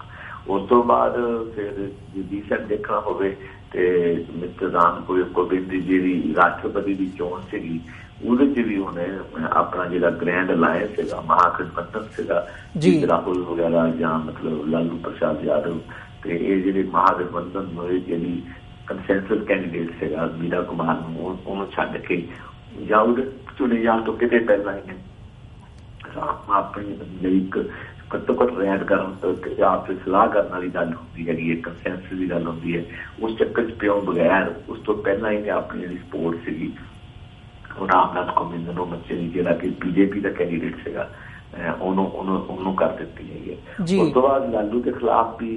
ਉਸ ਤੋਂ ਬਾਅਦ ਫਿਰ ਜੇ ਰੀਸੈਂਟ ਦੇਖਣਾ ਹੋਵੇ ਤੇ ਮਿਸਟਰ ਰਾਮ ਕੋਵਿੰਦ ਦੀ ਜਿਹੜੀ ਰਾਸ਼ਟਰਪਤੀ ਦੀ ਚੋਣ ਸੀਗੀ ਉਹਦੇ 'ਚ ਵੀ ਉਹਨੇ ਆਪਣਾ ਜਿਹੜਾ ਗ੍ਰੈਂਡ ਅਲਾਇੰਸ ਸੀਗਾ, ਮਹਾਗਠਬੰਧਨ ਸੀਗਾ, ਰਾਹੁਲ ਵਗੈਰਾ ਜਾਂ ਮਤਲਬ ਲਾਲੂ ਪ੍ਰਸਾਦ ਯਾਦਵ ਤੇ ਇਹ ਜਿਹੜੇ ਮਹਾਗਠਬੰਧਨ ਜਿਹੜੀ ਕੰਸੈਂਸਸ ਕੈਂਡੀਡੇਟ ਸੀਗਾ ਮੀਰਾ ਕੁਮਾਰ ਨੂੰ, ਉਹਨੂੰ ਛੱਡ ਕੇ ਜਾਂ ਉਹਦੇ ਚੁਣੇ ਜਾਣ ਤੋਂ ਕਿਤੇ ਪਹਿਲਾਂ ਹੀ ਆਪਣੀ ਇੱਕ ਘੱਟੋ ਘੱਟ ਰੈਡ ਕਰਨ ਤੋਂ ਆਪ ਸਲਾਹ ਕਰਨ ਵਾਲੀ ਗੱਲ ਹੁੰਦੀ ਹੈਗੀ ਹੈ, ਕੰਸੈਂਸਸ ਦੀ ਗੱਲ ਹੁੰਦੀ ਹੈ। ਉਸ ਚੱਕਰ 'ਚ ਪਿਓ ਬਗੈਰ ਉਸ ਤੋਂ ਪਹਿਲਾਂ ਹੀ ਆਪਣੀ ਜਿਹੜੀ ਸਪੋਰਟ ਸੀਗੀ ਉਹ ਰਾਮਨਾਥ ਕੋਵਿੰਦ ਨੂੰ ਬੱਚੇ ਦੀ ਜਿਹੜਾ ਕਿ BJP ਦਾ ਕੈਂਡੀਡੇਟ ਸੀਗਾ ਉਹਨੂੰ ਕਰ ਦਿੱਤੀ ਹੈਗੀ ਹੈ। ਉਸ ਤੋਂ ਬਾਅਦ ਲਾਲੂ ਦੇ ਖਿਲਾਫ ਵੀ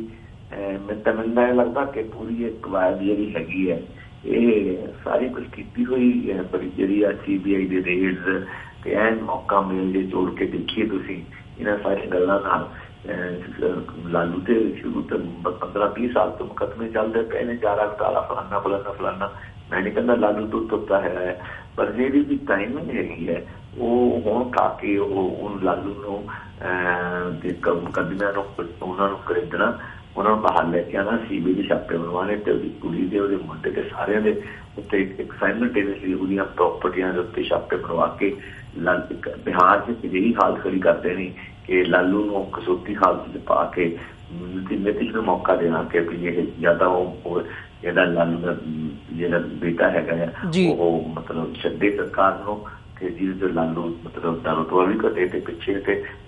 ਮੈਨੂੰ ਇਹ ਲੱਗਦਾ ਕਿ ਪੂਰੀ ਇੱਕ ਕਵਾਇਦ ਜਿਹੜੀ ਹੈਗੀ ਹੈ ਇਹ ਸਾਰੀ ਕੁਛ ਕੀਤੀ ਹੋਈ ਹੈ। ਬੜੀ ਜਿਹੜੀ ਆ CBI ਦੇ ਰੇਡਸ ਤੇ ਐਨ ਮੌਕਾ ਮਿਲ ਜੇ ਜੋੜ ਕੇ ਦੇਖੀਏ ਤੁਸੀਂ ਇਹਨਾਂ ਸਾਰੀਆਂ ਗੱਲਾਂ ਨਾਲ ਲਾਲੂ ਤੇ ਸ਼ੁਰੂ ਤੋਂ 15-20 ਸਾਲ ਤੋਂ ਮੁਕੱਦਮੇ ਚੱਲਦੇ ਪਏ ਨੇ, ਜਾਰਾ ਘਟਾਲਾ ਫਲਾਨਾ। ਮੈਂ ਨਹੀਂ ਕਹਿੰਦਾ ਲਾਲੂ ਤੋਂ ਤੁਰਦਾ ਹੈ, ਪਰ ਜਿਹੜੀ ਵੀ ਟਾਈਮਿੰਗ ਹੈਗੀ ਹੈ ਉਹ ਹੁਣ ਖਾ ਕੇ ਉਹ ਲਾਲੂ ਨੂੰ ਮੁਕੱਦਮਿਆਂ ਨੂੰ ਉਹਨਾਂ ਨੂੰ ਖਰੀਦਣਾ, ਉਹਨਾਂ ਨੂੰ ਬਾਹਰ ਲੈ ਕੇ ਆਉਣਾ, CBI ਦੇ ਛਾਪੇ ਬਣਵਾਉਣੇ ਤੇ ਉਹਦੀ ਕੁੜੀ ਦੇ, ਉਹਦੇ ਮੁੰਡੇ ਤੇ ਸਾਰਿਆਂ ਦੇ ਉੱਤੇ ਇੱਕ ਸਾਈਮਲਟੇਨੀਅਸਲੀ ਉਹਦੀਆਂ ਪ੍ਰਾਪਰਟੀਆਂ ਦੇ ਉੱਤੇ ਛਾਪੇ ਬਣਵਾ ਕੇ ਬਿਹਾਰ 'ਚ ਅਜਿਹੀ ਹਾਲਤ ਖੜੀ ਕਰਦੇ ਨੇ ਕਿ ਲਾਲੂ ਨੂੰ ਕਸੂਤੀ ਹਾਲਤ 'ਚ ਪਾ ਕੇ ਨਿਤਿਸ਼ ਨੂੰ ਮੌਕਾ ਦੇਣਾ ਕਿ ਵੀ ਇਹ ਜਾਂ ਤਾਂ ਉਹ ਜਿਹੜਾ ਲਾਲੂ ਦਾ ਜਿਹੜਾ ਬੇਟਾ ਹੈਗਾ ਆ ਉਹ ਮਤਲਬ ਛੱਡੇ ਸਰਕਾਰ ਨੂੰ, ਤੇ ਜਿਹਦੇ ਚ ਲਾਲੂ ਮਤਲਬ ਦਾ ਰੁਤਬਾ ਵੀ ਘਟੇ ਤੇ ਪਿੱਛੇ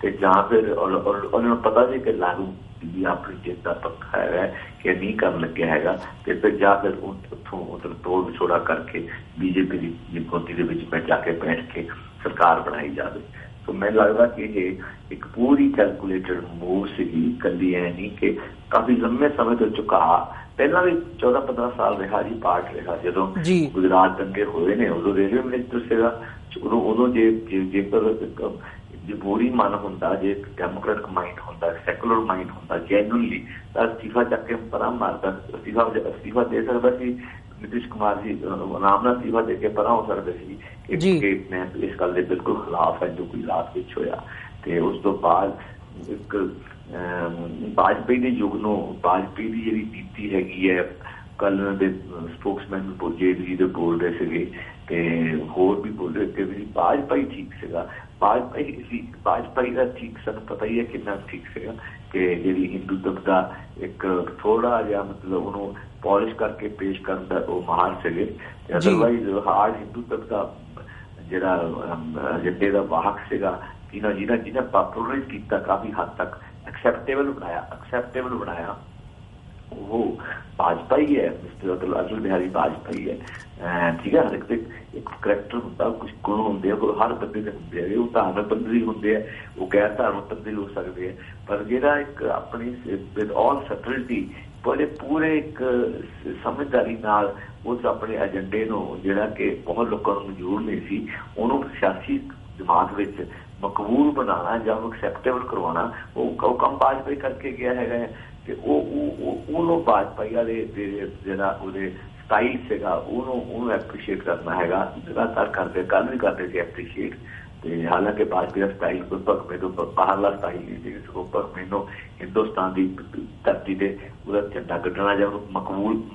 ਤੇ ਜਾਂ ਫਿਰ ਉਹਨਾਂ ਨੂੰ ਪਤਾ ਸੀ ਕਿ ਲਾਲੂ ਵੀ ਆਪਣੀ ਜਿੱਤ ਦਾ ਪੱਕਾ ਹੈਗਾ ਕਿ ਨਹੀਂ ਕਰਨ ਲੱਗਿਆ ਹੈਗਾ, ਤੇ ਫਿਰ ਜਾਂ ਫਿਰ ਉੱਥੋਂ ਮਤਲਬ ਤੋੜ ਵਿਛੋੜਾ ਕਰਕੇ ਬੀਜੇਪੀ ਦੀ ਗੋਦੀ ਦੇ ਵਿੱਚ ਜਾ ਕੇ ਬੈਠ ਕੇ ਸਰਕਾਰ ਬਣਾਈ ਜਾਵੇ। ਸੋ ਮੈਨੂੰ ਲੱਗਦਾ ਕਿ ਇਹ ਇੱਕ ਪੂਰੀ ਕੈਲਕੂਲੇਟਡ ਮੂਵ ਸੀਗੀ, ਇਕੱਲੀ ਐ ਨਹੀਂ ਕਿ ਕਾਫੀ ਲੰਮੇ ਸਮੇਂ ਤੋਂ ਝੁਕਾ ਪਹਿਲਾਂ ਵੀ 14-15 ਸਾਲ ਰਿਹਾ ਜੀ ਪਾਰਟ ਰਿਹਾ। ਜਦੋਂ ਗੁਜਰਾਤ ਦੰਗੇ ਹੋਏ ਨੇ ਉਦੋਂ ਰੇਲਵੇ ਮਿਨਿਸਟਰ ਸੀਗਾ, ਉਦੋਂ ਜੇਕਰ ਜਮਹੂਰੀ ਮਨ ਹੁੰਦਾ, ਜੇ ਡੈਮੋਕ੍ਰੈਟਿਕ ਮਾਈਂਡ ਹੁੰਦਾ, ਸੈਕੂਲਰ ਮਾਈਂਡ ਹੁੰਦਾ ਜੈਨੂਅਨਲੀ, ਤਾਂ ਅਸਤੀਫਾ ਚੱਕ ਕੇ ਪਰਾਂ ਮਾਰਦਾ, ਅਸਤੀਫਾ ਦੇ ਸਕਦਾ ਸੀ। ਨਿਤਿਸ਼ ਕੁਮਾਰ ਜੀ ਆਰਾਮ ਨਾਲ ਅਸਤੀਫਾ ਦੇ ਕੇ ਪਰਾਂ ਹੋ ਸਕਦੇ ਸੀ ਕਿ ਮੈਂ ਇਸ ਗੱਲ ਦੇ ਬਿਲਕੁਲ ਖਿਲਾਫ ਹੈ ਜੋ ਗੁਜਰਾਤ ਵਿੱਚ ਹੋਇਆ। ਤੇ ਉਸ ਤੋਂ ਬਾਅਦ ਇੱਕ ਵਾਜਪੇਈ ਦੇ ਯੁੱਗ ਨੂੰ, ਵਾਜਪੇਈ ਦੀ ਜਿਹੜੀ ਨੀਤੀ ਹੈਗੀ ਹੈ, ਕੱਲ੍ਹ ਦੇ ਸਪੋਕਸਮੈਨ ਜੇਟਲੀ ਦੇ ਬੋਲ ਰਹੇ ਸੀਗੇ ਤੇ ਹੋਰ ਵੀ ਬੋਲ ਰਹੇ ਕਿ ਵੀ ਵਾਜਪਾਈ ਠੀਕ ਸੀਗਾ। ਵਾਜਪਾਈ ਦਾ ਠੀਕ ਸਾਨੂੰ ਪਤਾ ਹੀ ਹੈ ਕਿੰਨਾ ਠੀਕ ਸੀਗਾ ਕਿ ਜਿਹੜੀ ਹਿੰਦੂਤਵ ਦਾ ਇੱਕ ਥੋੜਾ ਜਿਹਾ ਮਤਲਬ ਉਹਨੂੰ ਪੋਲਿਸ਼ ਕਰਕੇ ਪੇਸ਼ ਕਰਨ ਦਾ ਉਹ ਮਾਹਰ ਸੀਗੇ। ਅਦਰਵਾਈਜ਼ ਹਾਰਡ ਹਿੰਦੂਤਵ ਦਾ ਜਿਹੜਾ ਏਜੰਡੇ ਦਾ ਵਾਹਕ ਸੀਗਾ, ਜਿਹਨੇ ਪਾਪੂਲਰਾਈਜ਼ ਕੀਤਾ, ਕਾਫੀ ਹੱਦ ਤੱਕ ਐਕਸੈਪਟੇਬਲ ਬਣਾਇਆ ਉਹ ਵਾਜਪਾਈ ਹੈ, ਮਿਸਟਰ ਅਟਲ ਬਿਹਾਰੀ ਵਾਜਪਾਈ ਹੈ। ਠੀਕ ਹੈ, ਹਰ ਇੱਕ ਕਰੈਕਟਰ ਹੁੰਦਾ, ਕੁਛ ਗੁਣ ਹੁੰਦੇ ਆ, ਹਰ ਬੰਦੇ ਦੇ ਹੁੰਦੇ ਆ। ਉਹ ਧਾਰਮਿਕ ਬੰਦੇ ਵੀ ਹੁੰਦੇ ਆ, ਉਹ ਗੈਰ ਧਾਰਮਿਕ ਬੰਦੇ ਹੋ ਸਕਦੇ ਆ, ਪਰ ਜਿਹੜਾ ਇੱਕ ਆਪਣੀ ਵਿਦ ਆਲ ਸਟਰਿਟੀ ਪੂਰੇ ਇੱਕ ਸਮਝਦਾਰੀ ਨਾਲ ਉਸ ਆਪਣੇ ਏਜੰਡੇ ਨੂੰ, ਜਿਹੜਾ ਕਿ ਬਹੁਤ ਲੋਕਾਂ ਨੂੰ ਮਨਜ਼ੂਰ ਨਹੀਂ ਸੀ, ਉਹਨੂੰ ਸਿਆਸੀ ਜਮਾਤ ਵਿੱਚ ਮਕਬੂਲ ਬਣਾਉਣਾ ਜਾਂ ਐਕਸੈਪਟੇਬਲ ਕਰਵਾਉਣਾ, ਉਹ ਕੰਮ ਵਾਜਪਾਈ ਕਰਕੇ ਗਿਆ ਹੈਗਾ। ਤੇ ਉਹਨੂੰ ਵਾਜਪਾਈ ਵਾਲੇ ਜਿਹੜਾ ਉਹਦੇ ਸਟਾਈਲ ਸੀਗਾ ਉਹਨੂੰ ਐਪਰੀਸ਼ੀਏਟ ਕਰਨਾ ਹੈਗਾ। ਲਗਾਤਾਰ ਕਰਦੇ, ਕੱਲ੍ਹ ਵੀ ਕਰਦੇ ਸੀ ਐਪਰੀਸ਼ੀਏਟ। ਤੇ ਹਾਲਾਂਕਿ ਵਾਜਪਾਈ ਦਾ ਸਟਾਈਲ ਕੋਈ ਭਗਵੇਂ ਤੋਂ ਬਾਹਰਲਾ ਸਟਾਈਲ ਨਹੀਂ ਸੀ, ਸਗੋਂ ਭਗਵੇਂ ਨੂੰ ਹਿੰਦੁਸਤਾਨ ਦੀ ਧਰਤੀ ਤੇ ਉਹਦਾ ਝੰਡਾ ਕੱਢਣਾ ਜਾਂ ਉਹਨੂੰ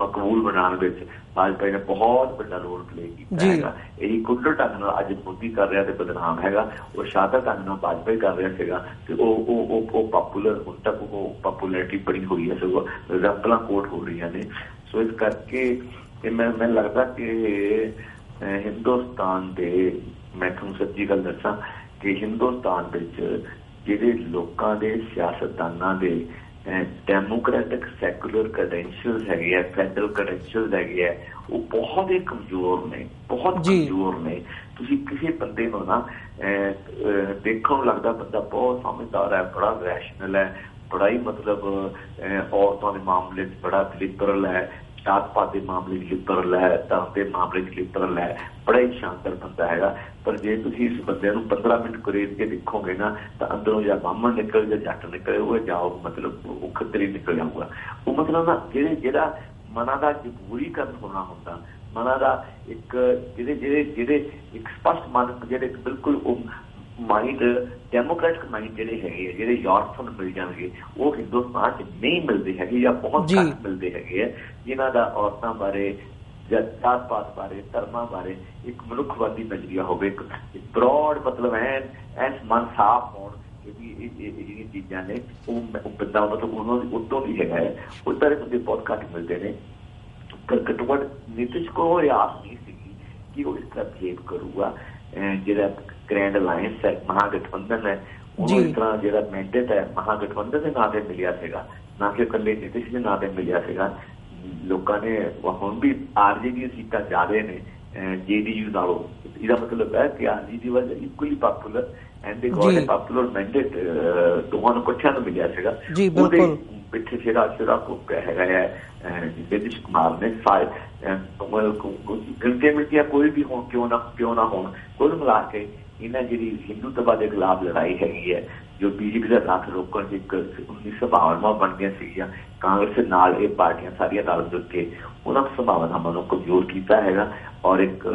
ਮਕਬੂਲ ਬਣਾਉਣ ਵਿੱਚ ਵਾਜਪਾਈ ਨੇ ਬਹੁਤ ਵੱਡਾ ਰੋਲ ਪਲੇ ਕੀਤਾ ਹੈਗਾ। ਇਹੀ ਕੁੱਲੜ ਢੰਗ ਨਾਲ ਅੱਜ ਮੋਦੀ ਕਰ ਰਿਹਾ ਤੇ ਬਦਨਾਮ ਹੈਗਾ, ਉਹ ਸ਼ਾਦਰ ਢੰਗ ਨਾਲ ਵਾਜਪਾਈ ਕਰ ਰਿਹਾ ਸੀਗਾ ਤੇ ਉਹ ਪਾਪੂਲਰ, ਹੁਣ ਤੱਕ ਉਹ ਪਾਪੂਲੈਰਿਟੀ ਬੜੀ ਹੋਈ ਹੈ, ਸਗੋਂ ਐਗਜ਼ਾਮਪਲਾਂ ਕੋਟ ਹੋ ਰਹੀਆਂ ਨੇ। ਸੋ ਇਸ ਕਰਕੇ ਮੈਨੂੰ ਲੱਗਦਾ ਕਿ ਹਿੰਦੁਸਤਾਨ ਦੇ, ਮੈਂ ਤੁਹਾਨੂੰ ਸੱਚੀ ਗੱਲ ਦੱਸਾਂ ਕਿ ਹਿੰਦੁਸਤਾਨ ਵਿੱਚ ਜਿਹੜੇ ਲੋਕਾਂ ਦੇ ਸਿਆਸਤਦਾਨਾਂ ਦੇ ਡੈਮੋਕ੍ਰੈਟਿਕ ਸੈਕੂਲਰ ਕ੍ਰੈਡੈਂਸ਼ੀਅਲਸ ਹੈਗੇ ਆ, ਫੈਡਰਲ ਕ੍ਰੈਡੈਂਸ਼ੀਅਲਸ ਹੈਗੇ ਆ, ਉਹ ਬਹੁਤ ਹੀ ਕਮਜ਼ੋਰ ਨੇ, ਬਹੁਤ ਕਮਜ਼ੋਰ ਨੇ। ਤੁਸੀਂ ਕਿਸੇ ਬੰਦੇ ਨੂੰ ਨਾ ਦੇਖਣ ਨੂੰ ਲੱਗਦਾ ਬੰਦਾ ਬਹੁਤ ਸਮਝਦਾਰ ਹੈ, ਬੜਾ ਰੈਸ਼ਨਲ ਹੈ, ਬੜਾ ਹੀ ਮਤਲਬ ਔਰਤਾਂ ਦੇ ਮਾਮਲੇ 'ਚ ਬੜਾ ਲਿਬਰਲ ਹੈ, ਜਾਤ ਪਾਤ ਦੇ ਮਾਮਲੇ 'ਚ ਲਿਬਰਲ ਹੈ, ਧਰਮ ਦੇ ਮਾਮਲੇ 'ਚ ਲਿਬਰਲ ਹੈ, ਬੜਾ ਹੀ ਸ਼ਾਨਦਾਰ ਬੰਦਾ ਹੈਗਾ। ਪਰ ਜੇ ਤੁਸੀਂ ਇਸ ਬੰਦੇ ਨੂੰ 15 ਮਿੰਟ ਕੁਰੇਦ ਕੇ ਦੇਖੋਗੇ ਨਾ ਤਾਂ ਅੰਦਰੋਂ ਜਾਂ ਬਾਹਮਣ ਨਿਕਲ ਜਾਂ ਜੱਟ ਨਿਕਲੇ, ਉਹ ਜਾਓ ਮਤਲਬ ਉਹ ਖੱਤਰੀ ਨਿਕਲ ਜਾਊਗਾ। ਉਹ ਮਤਲਬ ਨਾ ਜਿਹੜਾ ਮਨਾਂ ਦਾ ਜਮਹੂਰੀਕਰਨ ਹੋਣਾ ਹੁੰਦਾ, ਮਨਾਂ ਦਾ ਇੱਕ ਜਿਹੜੇ ਇੱਕ ਸਪਸ਼ਟ ਮਨ, ਜਿਹੜੇ ਬਿਲਕੁਲ ਉਹ ਮਾਈਂਡ, ਡੈਮੋਕ੍ਰੈਟਿਕ ਮਾਈਂਡ ਜਿਹੜੇ ਹੈਗੇ ਆ, ਜਿਹੜੇ ਯੂਰਪ ਨੂੰ ਮਿਲ ਜਾਣਗੇ, ਉਹ ਹਿੰਦੁਸਤਾਨ 'ਚ ਨਹੀਂ ਮਿਲਦੇ ਹੈਗੇ ਜਾਂ ਬਹੁਤ ਘੱਟ ਮਿਲਦੇ ਹੈਗੇ ਆ, ਜਿਨ੍ਹਾਂ ਦਾ ਔਰਤਾਂ ਬਾਰੇ, ਜਾਤ ਪਾਤ ਬਾਰੇ, ਧਰਮਾਂ ਬਾਰੇ ਇੱਕ ਮਨੁੱਖਵਾਦੀ ਨਜ਼ਰੀਆ ਹੋਵੇ, ਇੱਕ ਬਰੋਡ ਮਤਲਬ ਐਨ ਮਨ ਸਾਫ਼ ਹੋਣ ਕਿ ਵੀ ਇਹ ਜਿਹੜੀਆਂ ਚੀਜ਼ਾਂ ਨੇ ਉਹ ਬੰਦਾ ਮਤਲਬ ਉਹਨਾਂ ਉੱਤੋਂ ਵੀ ਹੈਗਾ ਹੈ। ਉਹ ਤਰ੍ਹਾਂ ਬੰਦੇ ਬਹੁਤ ਘੱਟ ਮਿਲਦੇ ਨੇ। ਪਰ ਘੱਟੋ ਘੱਟ ਨਿਤਿਸ਼ ਕੋਲ ਇਹ ਆਸ ਨਹੀਂ ਸੀਗੀ ਕਿ ਉਹ ਇਸ ਤਰ੍ਹਾਂ ਬਿਹੇਵ ਕਰੂਗਾ। ਜਿਹੜਾ ਗ੍ਰੈਂਡ ਅਲਾਇੰਸ ਹੈ, ਮਹਾਗਠਬੰਧਨ ਹੈ, ਉਹਨੂੰ ਇਸ ਤਰ੍ਹਾਂ ਜਿਹੜਾ ਮੈਂਡੇਟ ਹੈ ਮਹਾਗਠਬੰਧਨ ਦੇ ਨਾਂ ਤੇ ਮਿਲਿਆ ਸੀਗਾ, ਨਾ ਕਿ ਇਕੱਲੇ ਨਿਤਿਸ਼ ਦੇ ਨਾਂ ਤੇ ਮਿਲਿਆ ਸੀਗਾ। ਲੋਕਾਂ ਨੇ ਹੁਣ ਵੀ ਆਰਜੇਡੀ ਦੀਆਂ ਸੀਟਾਂ ਜ਼ਿਆਦਾ ਨੇ JDU ਨਾਲੋਂ। ਇਹਦਾ ਮਤਲਬ ਹੈ ਕਿ ਆਰਜੇਡੀ ਵਾਜ ਇਕੁਅਲੀ ਪਾਪੂਲਰ ਐਂਡ ਦੇ ਗੋਟ ਅ ਪਾਪੂਲਰ ਮੈਂਡੇਟ, ਦੋਵਾਂ ਨੂੰ ਇਕੱਠਿਆਂ ਨੂੰ ਮਿਲਿਆ ਸੀਗਾ। ਉਹਦੇ ਪਿੱਛੇ ਜਿਹੜਾ ਘੁੱਪਿਆ ਹੈਗਾ ਹੈ ਨਿਤਿਸ਼ ਕੁਮਾਰ ਨੇ, ਗਿਣਤੀਆਂ ਮਿਲਤੀਆਂ ਕੋਈ ਵੀ ਹੋਣ, ਕਿਉਂ ਨਾ ਹੋਣ, ਕੁੱਲ ਮਿਲਾ ਕੇ ਇਹਨਾਂ ਜਿਹੜੀ ਹਿੰਦੂਤਵਾ ਦੇ ਖਿਲਾਫ ਲੜਾਈ ਹੈਗੀ ਹੈ, ਜੋ BJP ਦਾ ਰੱਖ ਰੋਕਣ ਦੀ ਇੱਕ 19 ਸੰਭਾਵਨਾਵਾਂ ਬਣਦੀਆਂ ਸੀਗੀਆਂ, ਕਾਂਗਰਸ ਦੇ ਨਾਲ ਇਹ ਪਾਰਟੀਆਂ ਸਾਰੀਆਂ ਨਾਲ ਜੁੜ ਕੇ ਉਹਨਾਂ ਸੰਭਾਵਨਾਵਾਂ ਨੂੰ ਕਮਜ਼ੋਰ ਕੀਤਾ ਹੈਗਾ। ਔਰ ਇੱਕ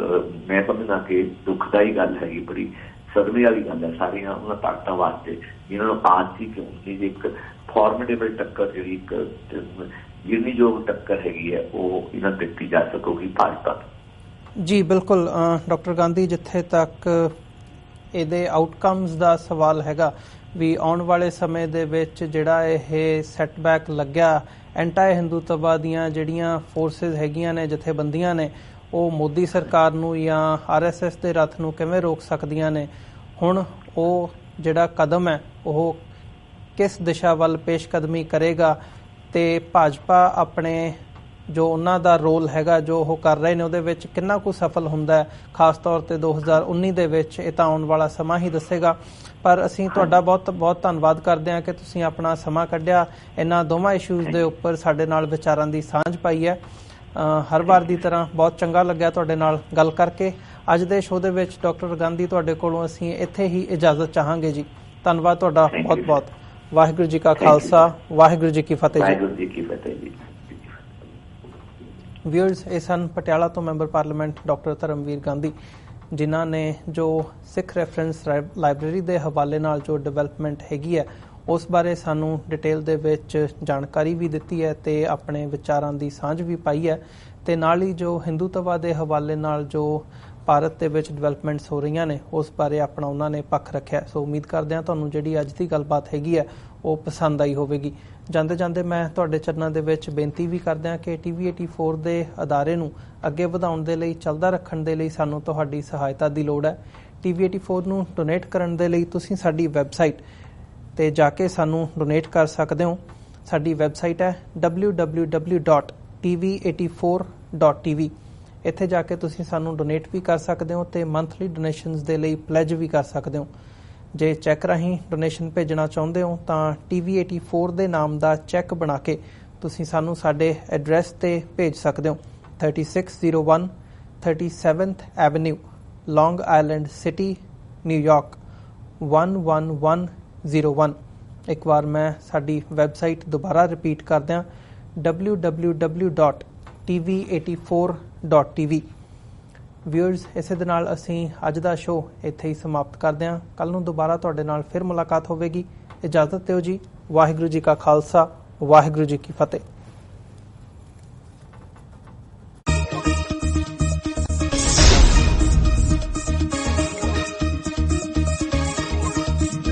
ਮੈਂ ਸਮਝਦਾ ਕਿ ਦੁਖਦਾਈ ਗੱਲ ਹੈਗੀ, ਬੜੀ ਸਦਮੇ ਵਾਲੀ ਗੱਲ ਹੈ ਸਾਰੀਆਂ ਉਹਨਾਂ ਤਾਕਤਾਂ ਵਾਸਤੇ ਜਿਨ੍ਹਾਂ ਨੂੰ ਆਸ ਸੀ ਕਿ ਉਨੀ ਦੀ ਇੱਕ ਫਾਰਮੇਡੇਬਲ ਟੱਕਰ, ਜਿਹੜੀ ਇੱਕ ਗਿਣਨੀਯੋਗ ਟੱਕਰ ਹੈਗੀ ਹੈ, ਉਹ ਇਹਨਾਂ ਦਿੱਤੀ ਜਾ ਸਕੂਗੀ ਭਾਜਪਾ। ਜੀ ਬਿਲਕੁਲ ਡਾਕਟਰ ਗਾਂਧੀ, ਜਿੱਥੇ ਤੱਕ ਇਹਦੇ ਆਊਟਕਮਸ ਦਾ ਸਵਾਲ ਹੈਗਾ, ਵੀ ਆਉਣ ਵਾਲੇ ਸਮੇਂ ਦੇ ਵਿੱਚ ਜਿਹੜਾ ਇਹ ਸੈਟਬੈਕ ਲੱਗਿਆ, ਐਂਟੀ ਹਿੰਦੂਤਵਾ ਦੀਆਂ ਜਿਹੜੀਆਂ ਫੋਰਸਿਸ ਹੈਗੀਆਂ ਨੇ, ਜਥੇਬੰਦੀਆਂ ਨੇ, ਉਹ ਮੋਦੀ ਸਰਕਾਰ ਨੂੰ ਜਾਂ RSS ਦੇ ਰੱਥ ਨੂੰ ਕਿਵੇਂ ਰੋਕ ਸਕਦੀਆਂ ਨੇ। ਹੁਣ ਉਹ ਜਿਹੜਾ ਕਦਮ ਹੈ ਉਹ ਕਿਸ ਦਿਸ਼ਾ ਵੱਲ ਪੇਸ਼ਕਦਮੀ ਕਰੇਗਾ ਤੇ ਭਾਜਪਾ ਆਪਣੇ ਜੋ ਉਹਨਾਂ ਦਾ ਰੋਲ ਹੈਗਾ ਜੋ ਉਹ ਕਰ ਰਹੇ ਨੇ ਉਹਦੇ ਵਿੱਚ ਕਿੰਨਾ ਕੁ ਸਫਲ ਹੁੰਦਾ ਹੈ, ਖਾਸ ਤੌਰ ਤੇ 2019 ਦੇ ਵਿੱਚ, ਇਹ ਤਾਂ ਆਉਣ ਵਾਲਾ ਸਮਾਂ ਹੀ ਦੱਸੇਗਾ। ਪਰ ਅਸੀਂ ਤੁਹਾਡਾ ਬਹੁਤ ਬਹੁਤ ਧੰਨਵਾਦ ਕਰਦੇ ਹਾਂ ਕਿ ਤੁਸੀਂ ਆਪਣਾ ਸਮਾਂ ਕੱਢਿਆ, ਇਹਨਾਂ ਦੋਵਾਂ ਇਸ਼ੂਜ਼ ਦੇ ਉੱਪਰ ਸਾਡੇ ਨਾਲ ਵਿਚਾਰਾਂ ਦੀ ਸਾਂਝ ਪਾਈ ਹੈ। ਹਰ ਵਾਰ ਦੀ ਤਰ੍ਹਾਂ ਬਹੁਤ ਚੰਗਾ ਲੱਗਿਆ ਤੁਹਾਡੇ ਨਾਲ ਗੱਲ ਕਰਕੇ। ਅੱਜ ਦੇ ਸ਼ੋਅ ਦੇ ਵਿੱਚ ਡਾਕਟਰ ਗਾਂਧੀ ਤੁਹਾਡੇ ਕੋਲੋਂ ਅਸੀਂ ਇੱਥੇ ਹੀ ਇਜਾਜ਼ਤ ਚਾਹਾਂਗੇ ਜੀ। ਧੰਨਵਾਦ ਤੁਹਾਡਾ ਬਹੁਤ ਬਹੁਤ। ਵਾਹਿਗੁਰੂ ਜੀ ਕਾ ਖਾਲਸਾ, ਵਾਹਿਗੁਰੂ ਜੀ ਕੀ ਫਤਿਹ ਜੀ। ਵਿਊਅਰਸ, ਇਹ ਸਨ ਪਟਿਆਲਾ ਤੋਂ member parliament doctor Dharamvir Gandhi, ਜਿਨ੍ਹਾਂ ਨੇ ਜੋ ਸਿੱਖ ਰੈਫਰੈਂਸ ਲਾਇਬ੍ਰੇਰੀ ਦੇ ਹਵਾਲੇ ਨਾਲ ਜੋ ਡਿਵੈਲਪਮੈਂਟ ਹੈਗੀ ਹੈ ਉਸ ਬਾਰੇ ਸਾਨੂੰ ਡਿਟੇਲ ਦੇ ਵਿੱਚ ਜਾਣਕਾਰੀ ਵੀ ਦਿੱਤੀ ਹੈ ਤੇ ਆਪਣੇ ਵਿਚਾਰਾਂ ਦੀ ਸਾਂਝ ਵੀ ਪਾਈ ਹੈ, ਤੇ ਨਾਲ ਹੀ ਜੋ ਹਿੰਦੂਤਵਾ ਦੇ ਹਵਾਲੇ ਨਾਲ ਜੋ ਭਾਰਤ ਦੇ ਵਿੱਚ ਡਿਵੈਲਪਮੈਂਟਸ ਹੋ ਰਹੀਆਂ ਨੇ ਉਸ ਬਾਰੇ ਆਪਣਾ ਉਹਨਾਂ ਨੇ ਪੱਖ ਰੱਖਿਆ। ਸੋ ਉਮੀਦ ਕਰਦੇ ਹਾਂ ਤੁਹਾਨੂੰ ਜਿਹੜੀ ਅੱਜ ਦੀ ਗੱਲਬਾਤ ਹੈਗੀ ਹੈ ਉਹ ਪਸੰਦ ਆਈ ਹੋਵੇਗੀ। ਜਾਂਦੇ ਜਾਂਦੇ ਮੈਂ ਤੁਹਾਡੇ ਚਰਨਾਂ ਦੇ ਵਿੱਚ ਬੇਨਤੀ ਵੀ ਕਰਦੇ ਹਾਂ ਕਿ TV84 ਦੇ ਅਦਾਰੇ ਨੂੰ ਅੱਗੇ ਵਧਾਉਣ ਦੇ ਲਈ, ਚੱਲਦਾ ਰੱਖਣ ਦੇ ਲਈ ਸਾਨੂੰ ਤੁਹਾਡੀ ਸਹਾਇਤਾ ਦੀ ਲੋੜ ਹੈ। TV84 ਨੂੰ ਡੋਨੇਟ ਕਰਨ ਦੇ ਲਈ ਤੁਸੀਂ ਸਾਡੀ ਵੈਬਸਾਈਟ ਤੇ ਜਾ ਕੇ ਸਾਨੂੰ ਡੋਨੇਟ ਕਰ ਸਕਦੇ ਹੋ। ਸਾਡੀ ਵੈਬਸਾਈਟ ਹੈ www.tv84.tv। ਇੱਥੇ ਜਾ ਕੇ ਤੁਸੀਂ ਸਾਨੂੰ ਡੋਨੇਟ ਵੀ ਕਰ ਸਕਦੇ ਹੋ ਤੇ ਮੰਥਲੀ ਡੋਨੇਸ਼ਨਸ ਦੇ ਲਈ ਪਲੈਜ ਵੀ ਕਰ ਸਕਦੇ ਹੋ। ਜੇ ਚੈੱਕ ਰਾਹੀਂ ਡੋਨੇਸ਼ਨ ਭੇਜਣਾ ਚਾਹੁੰਦੇ ਹੋ ਤਾਂ TV84 ਦੇ ਨਾਮ ਦਾ ਚੈੱਕ ਬਣਾ ਕੇ ਤੁਸੀਂ ਸਾਨੂੰ ਸਾਡੇ ਐਡਰੈਸ ਤੇ ਭੇਜ ਸਕਦੇ ਹੋ। 3601 37th ਐਵਨਿਊ, ਲੌਂਗ ਆਈਲੈਂਡ ਸਿਟੀ, ਨਿਊਯਾਰਕ 11101। ਇੱਕ ਵਾਰ ਮੈਂ ਸਾਡੀ ਵੈਬਸਾਈਟ ਦੁਬਾਰਾ ਰਿਪੀਟ ਕਰਦਿਆਂ www.tv84.tv। ਵਿਊਅਰਸ, ਇਸੇ ਦੇ ਨਾਲ ਅਸੀਂ ਅੱਜ ਦਾ ਸ਼ੋਅ ਇੱਥੇ ਹੀ ਸਮਾਪਤ ਕਰਦੇ ਹਾਂ। ਕੱਲ੍ਹ ਨੂੰ ਦੁਬਾਰਾ ਤੁਹਾਡੇ ਨਾਲ ਫਿਰ ਮੁਲਾਕਾਤ ਹੋਵੇਗੀ। ਇਜਾਜ਼ਤ ਦਿਓ ਜੀ। ਵਾਹਿਗੁਰੂ ਜੀ ਕਾ ਖਾਲਸਾ, ਵਾਹਿਗੁਰੂ ਜੀ ਕੀ ਫਤਿਹ।